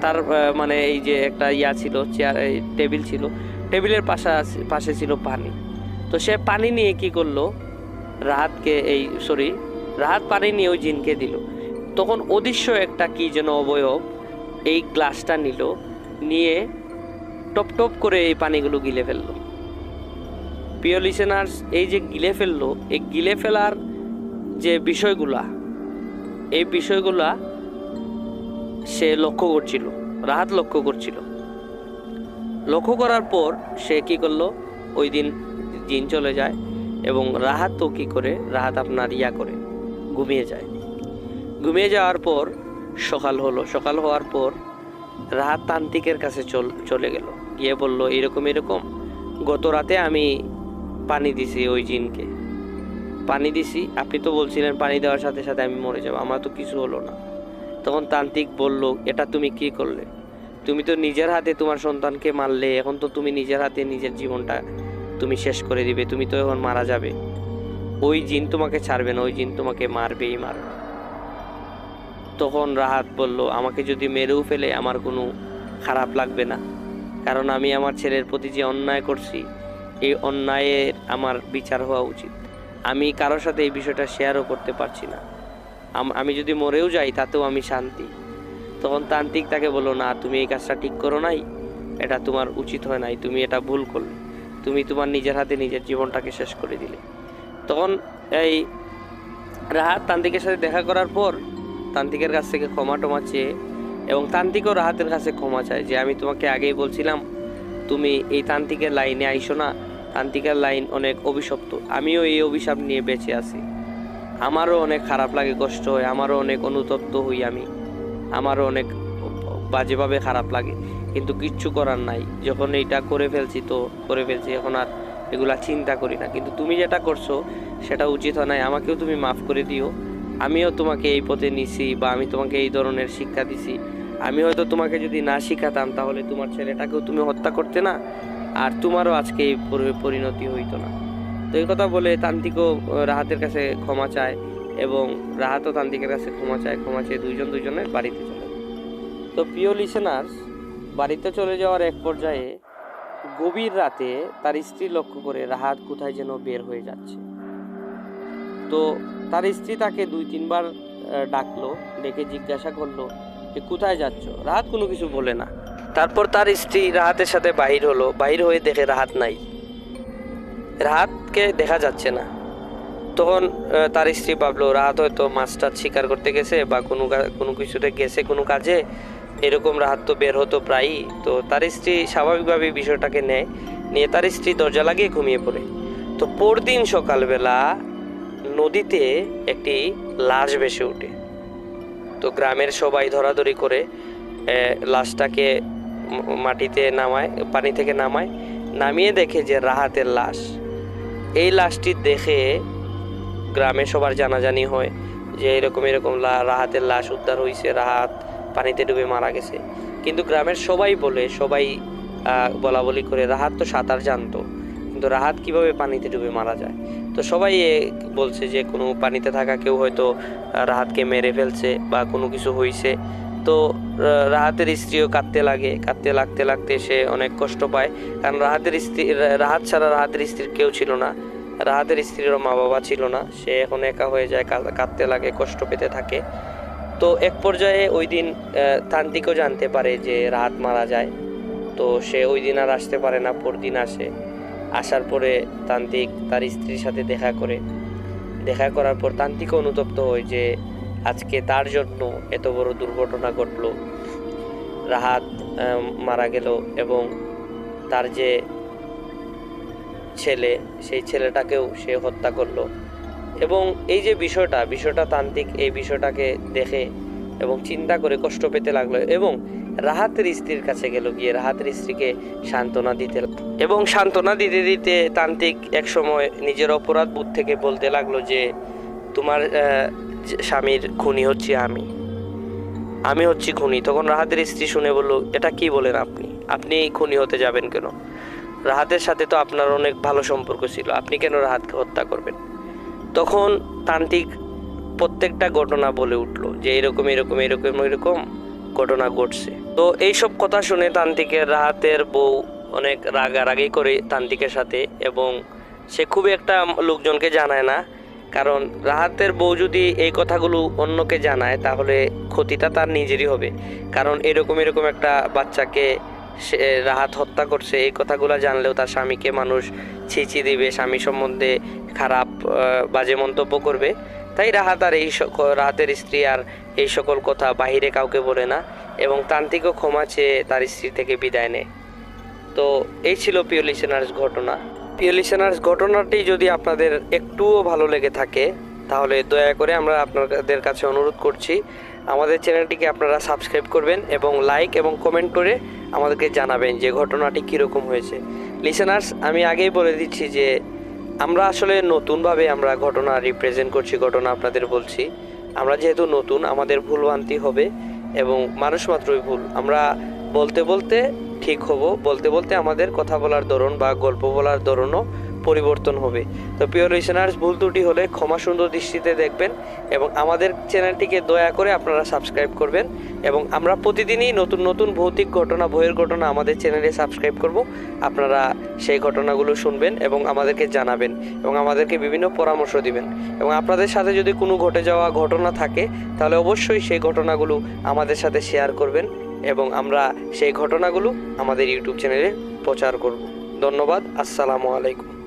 তার মানে এই যে একটা ছিল, চেয়ার, টেবিল ছিল, টেবিলের পাশে ছিল পানি। তো সে পানি নিয়ে কি করলো, রাহাত পানি নিয়ে ওই জিনকে দিল। তখন অদৃশ্য একটা কি যেন অবয়ব এই গ্লাসটা নিয়ে টপ টপ করে এই পানিগুলো গিলে ফেললো। প্রিয় লিসেনার্স, এই যে গিলে ফেললো, এই গিলে ফেলার যে বিষয়গুলা, এই বিষয়গুলা সে লক্ষ্য করছিল, রাহাত লক্ষ্য করছিল। লক্ষ্য করার পর সে কি করলো, ওই দিন জিন চলে যায় এবং রাহাত তো কি করে, রাহাত আপনার করে ঘুমিয়ে যায়। ঘুমিয়ে যাওয়ার পর সকাল হলো। সকাল হওয়ার পর রাহাত তান্ত্রিকের কাছে চলে গেল, গিয়ে বলল এরকম গত রাতে আমি পানি দিছি, ওই জিনকে পানি দিছি, আপনি তো বলছিলেন পানি দেওয়ার সাথে সাথে আমি মরে যাব, আমার তো কিছু হলো না। তখন তান্ত্রিক বলল এটা তুমি কি করলে, তুমি তো নিজের হাতে তোমার সন্তানকে মারলে, এখন তো তুমি নিজের হাতে নিজের জীবনটা তুমি শেষ করে দিবে, তুমি তো এখন মারা যাবে, ওই জিন তোমাকে ছাড়বে না, ওই জিন তোমাকে মারবেই মারবে। তখন রাহাত বলল আমাকে যদি মেরেও ফেলে আমার কোনো খারাপ লাগবে না, কারণ আমি আমার ছেলের প্রতি যে অন্যায় করছি এই অন্যায়ের আমার বিচার হওয়া উচিত, আমি কারোর সাথে এই বিষয়টা শেয়ারও করতে পারছি না, আমি যদি মরেও যাই তাতেও আমি শান্তি। তখন তান্ত্রিক তাকে বললো না, তুমি এই কাজটা ঠিক করো নাই, এটা তোমার উচিত হয় নাই, তুমি এটা ভুল করলে, তুমি তোমার নিজের হাতে নিজের জীবনটাকে শেষ করে দিলে। তখন এই রাহাত তান্ত্রিকের সাথে দেখা করার পর তান্ত্রিকের কাছ থেকে ক্ষমা চেয়ে, এবং তান্ত্রিকও রাহাতের কাছে ক্ষমা চায় যে আমি তোমাকে আগেই বলছিলাম তুমি এই তান্ত্রিকের লাইনে আইসো না, তান্ত্রিকের লাইন অনেক অভিশপ্ত, আমিও এই অভিশাপ নিয়ে বেঁচে আছি, আমারও অনেক খারাপ লাগে, কষ্ট হয়, আমারও অনেক অনুতপ্ত হই, আমারও অনেক বাজেভাবে খারাপ লাগে, কিন্তু কিচ্ছু করার নাই, যখন এইটা করে ফেলছি তো করে ফেলছি, এখন আর এগুলা চিন্তা করি না, কিন্তু তুমি যেটা করছো সেটা উচিত হয় নাই, আমাকেও তুমি মাফ করে দিও, আমিও তোমাকে এই পথে নিছি বা আমি তোমাকে এই ধরনের শিক্ষা দিছি, আমি হয়তো তোমাকে যদি না শিখাতাম তাহলে তোমার ছেলেটাকেও তুমি হত্যা করতে না, আর তোমারও আজকে এই পরিণতি হইতো না। তো এই কথা বলে তান্ত্রিকও রাহাতের কাছে ক্ষমা চায় এবং রাহাতও তান্ত্রিকের কাছে ক্ষমা চেয়ে দুজনের বাড়িতে চলে যায়। তো প্রিয় লিসেনার্স, বাড়িতে চলে যাওয়ার এক পর্যায়ে গভীর রাতে তার স্ত্রী লক্ষ্য করে রাহাত কোথায় যেন বের হয়ে যাচ্ছে। তো তার স্ত্রী তাকে 2-3 বার ডাকলো, ডেকে জিজ্ঞাসা করলো যে কোথায় যাচ্ছ। রাহাত কোনো কিছু বলে না। তারপর তার স্ত্রী রাহাতের সাথে বাহির হয়ে দেখে রাহাত নাই, রাহাতকে দেখা যাচ্ছে না। তখন তার স্ত্রী ভাবলো রাহাত হয়তো মাছটা শিকার করতে গেছে বা কোনো কিছুতে গেছে, কোনো কাজে, এরকম রাহাত তো বের হতো প্রায়ই। তো তার স্ত্রী স্বাভাবিকভাবে বিষয়টাকে নিয়ে তার স্ত্রী দরজা লাগিয়ে ঘুমিয়ে পড়ে। তো পরদিন সকালবেলা নদীতে একটি লাশ ভেসে ওঠে। তো গ্রামের সবাই ধরাধরি করে লাশটাকে মাটিতে পানি থেকে নামিয়ে দেখে যে রাহাতের লাশ। এই লাশটি দেখে গ্রামে সবার জানাজানি হয় যে এরকম এরকম রাহাতের লাশ উদ্ধার হয়েছে, রাহাত পানিতে ডুবে মারা গেছে। কিন্তু গ্রামের সবাই বলে, সবাই বলা বলি করে রাহাত তো সাঁতার জানতো, কিন্তু রাহাত কিভাবে পানিতে ডুবে মারা যায়। তো সবাই বলছে যে কোনো পানিতে থাকা কেউ হয়তো রাহাতকে মেরে ফেলছে বা কোনো কিছু হয়েছে। তো রাহাতের স্ত্রীও কাঁদতে লাগতে সে অনেক কষ্ট পায়, কারণ রাহাত ছাড়া রাহাতের স্ত্রীর কেউ ছিল না, রাহাতের স্ত্রীরও মা বাবা ছিল না। সে এখন একা হয়ে যায়, কাঁদতে লাগে, কষ্ট পেতে থাকে। তো এক পর্যায়ে ওই দিন তান্ত্রিকও জানতে পারে যে রাহাত মারা যায়। তো সে ওই দিন আর আসতে পারে না, পরদিন আসে। আসার পরে তান্ত্রিক তার স্ত্রীর সাথে দেখা করার পর তান্ত্রিক অনুতপ্ত হয় যে আজকে তার জন্য এত বড় দুর্ঘটনা ঘটলো, রাহাত মারা গেল এবং তার যে ছেলে, সেই ছেলেটাকেও সে হত্যা করলো। এবং এই যে বিষয়টা তান্ত্রিক এই বিষয়টাকে দেখে এবং চিন্তা করে কষ্ট পেতে লাগলো এবং রাহাতের স্ত্রীর কাছে গেল, গিয়ে রাহাতের স্ত্রীকে সান্ত্বনা দিতে দিতে তান্ত্রিক এক সময় নিজের অপরাধ বোধ থেকে বলতে লাগলো যে তোমার স্বামীর খুনি হচ্ছি আমি হচ্ছি খুনি। তখন রাহাতের স্ত্রী শুনে বলল, এটা কি বলেন আপনি খুনি হতে যাবেন কেন? রাহাতের সাথে তো আপনার অনেক ভালো সম্পর্ক ছিল, আপনি কেন রাহাতকে হত্যা করবেন? তখন তান্ত্রিক প্রত্যেকটা ঘটনা বলে উঠলো যে এরকম ঘটনা ঘটছে। তো এইসব কথা শুনে তান্ত্রিকের রাহাতের বউ অনেক রাগারাগি করে তান্ত্রিকের সাথে, এবং সে খুবই একটা লোকজনকে জানায় না, কারণ রাহাতের বউ যদি এই কথাগুলো অন্যকে জানায় তাহলে ক্ষতিটা তার নিজেরই হবে। কারণ এরকম একটা বাচ্চাকে সে রাহাত হত্যা করছে, এই কথাগুলো জানলেও তার স্বামীকে মানুষ ছিচি দিবে, স্বামী সম্বন্ধে খারাপ বাজে মন্তব্য করবে। তাই রাহাতের স্ত্রী আর এই সকল কথা বাহিরে কাউকে বলে না, এবং তান্ত্রিকও ক্ষমা চেয়ে তার স্ত্রী থেকে বিদায় নেয়। তো এই ছিল প্রিয় লিসেনার্স ঘটনাটি যদি আপনাদের একটুও ভালো লেগে থাকে তাহলে দয়া করে আমরা আপনাদের কাছে অনুরোধ করছি আমাদের চ্যানেলটিকে আপনারা সাবস্ক্রাইব করবেন এবং লাইক এবং কমেন্ট করে আমাদেরকে জানাবেন যে ঘটনাটি কীরকম হয়েছে। লিসেনার্স, আমি আগেই বলে দিচ্ছি যে আমরা আসলে নতুনভাবে আমরা ঘটনা রিপ্রেজেন্ট করছি, ঘটনা আপনাদের বলছি। আমরা যেহেতু নতুন, আমাদের ভুলভ্রান্তি হবে এবং মানুষ মাত্রই ভুল। আমরা বলতে ঠিক হব, বলতে আমাদের কথা বলার ধরন বা গল্প বলার ধরনও পরিবর্তন হবে। তো প্রিয় লিসেনার্স, ভুল ত্রুটি হলে ক্ষমা সুন্দর দৃষ্টিতে দেখবেন এবং আমাদের চ্যানেলটিকে দয়া করে আপনারা সাবস্ক্রাইব করবেন। এবং আমরা প্রতিদিনই নতুন ভৌতিক ঘটনা, ভয়ের ঘটনা আমাদের চ্যানেলে সাবস্ক্রাইব করব। আপনারা সেই ঘটনাগুলো শুনবেন এবং আমাদেরকে জানাবেন এবং আমাদেরকে বিভিন্ন পরামর্শ দিবেন। এবং আপনাদের সাথে যদি কোনো ঘটে যাওয়া ঘটনা থাকে তাহলে অবশ্যই সেই ঘটনাগুলো আমাদের সাথে শেয়ার করবেন এবং আমরা সেই ঘটনাগুলো আমাদের ইউটিউব চ্যানেলে প্রচার করব। ধন্যবাদ। আসসালামু আলাইকুম।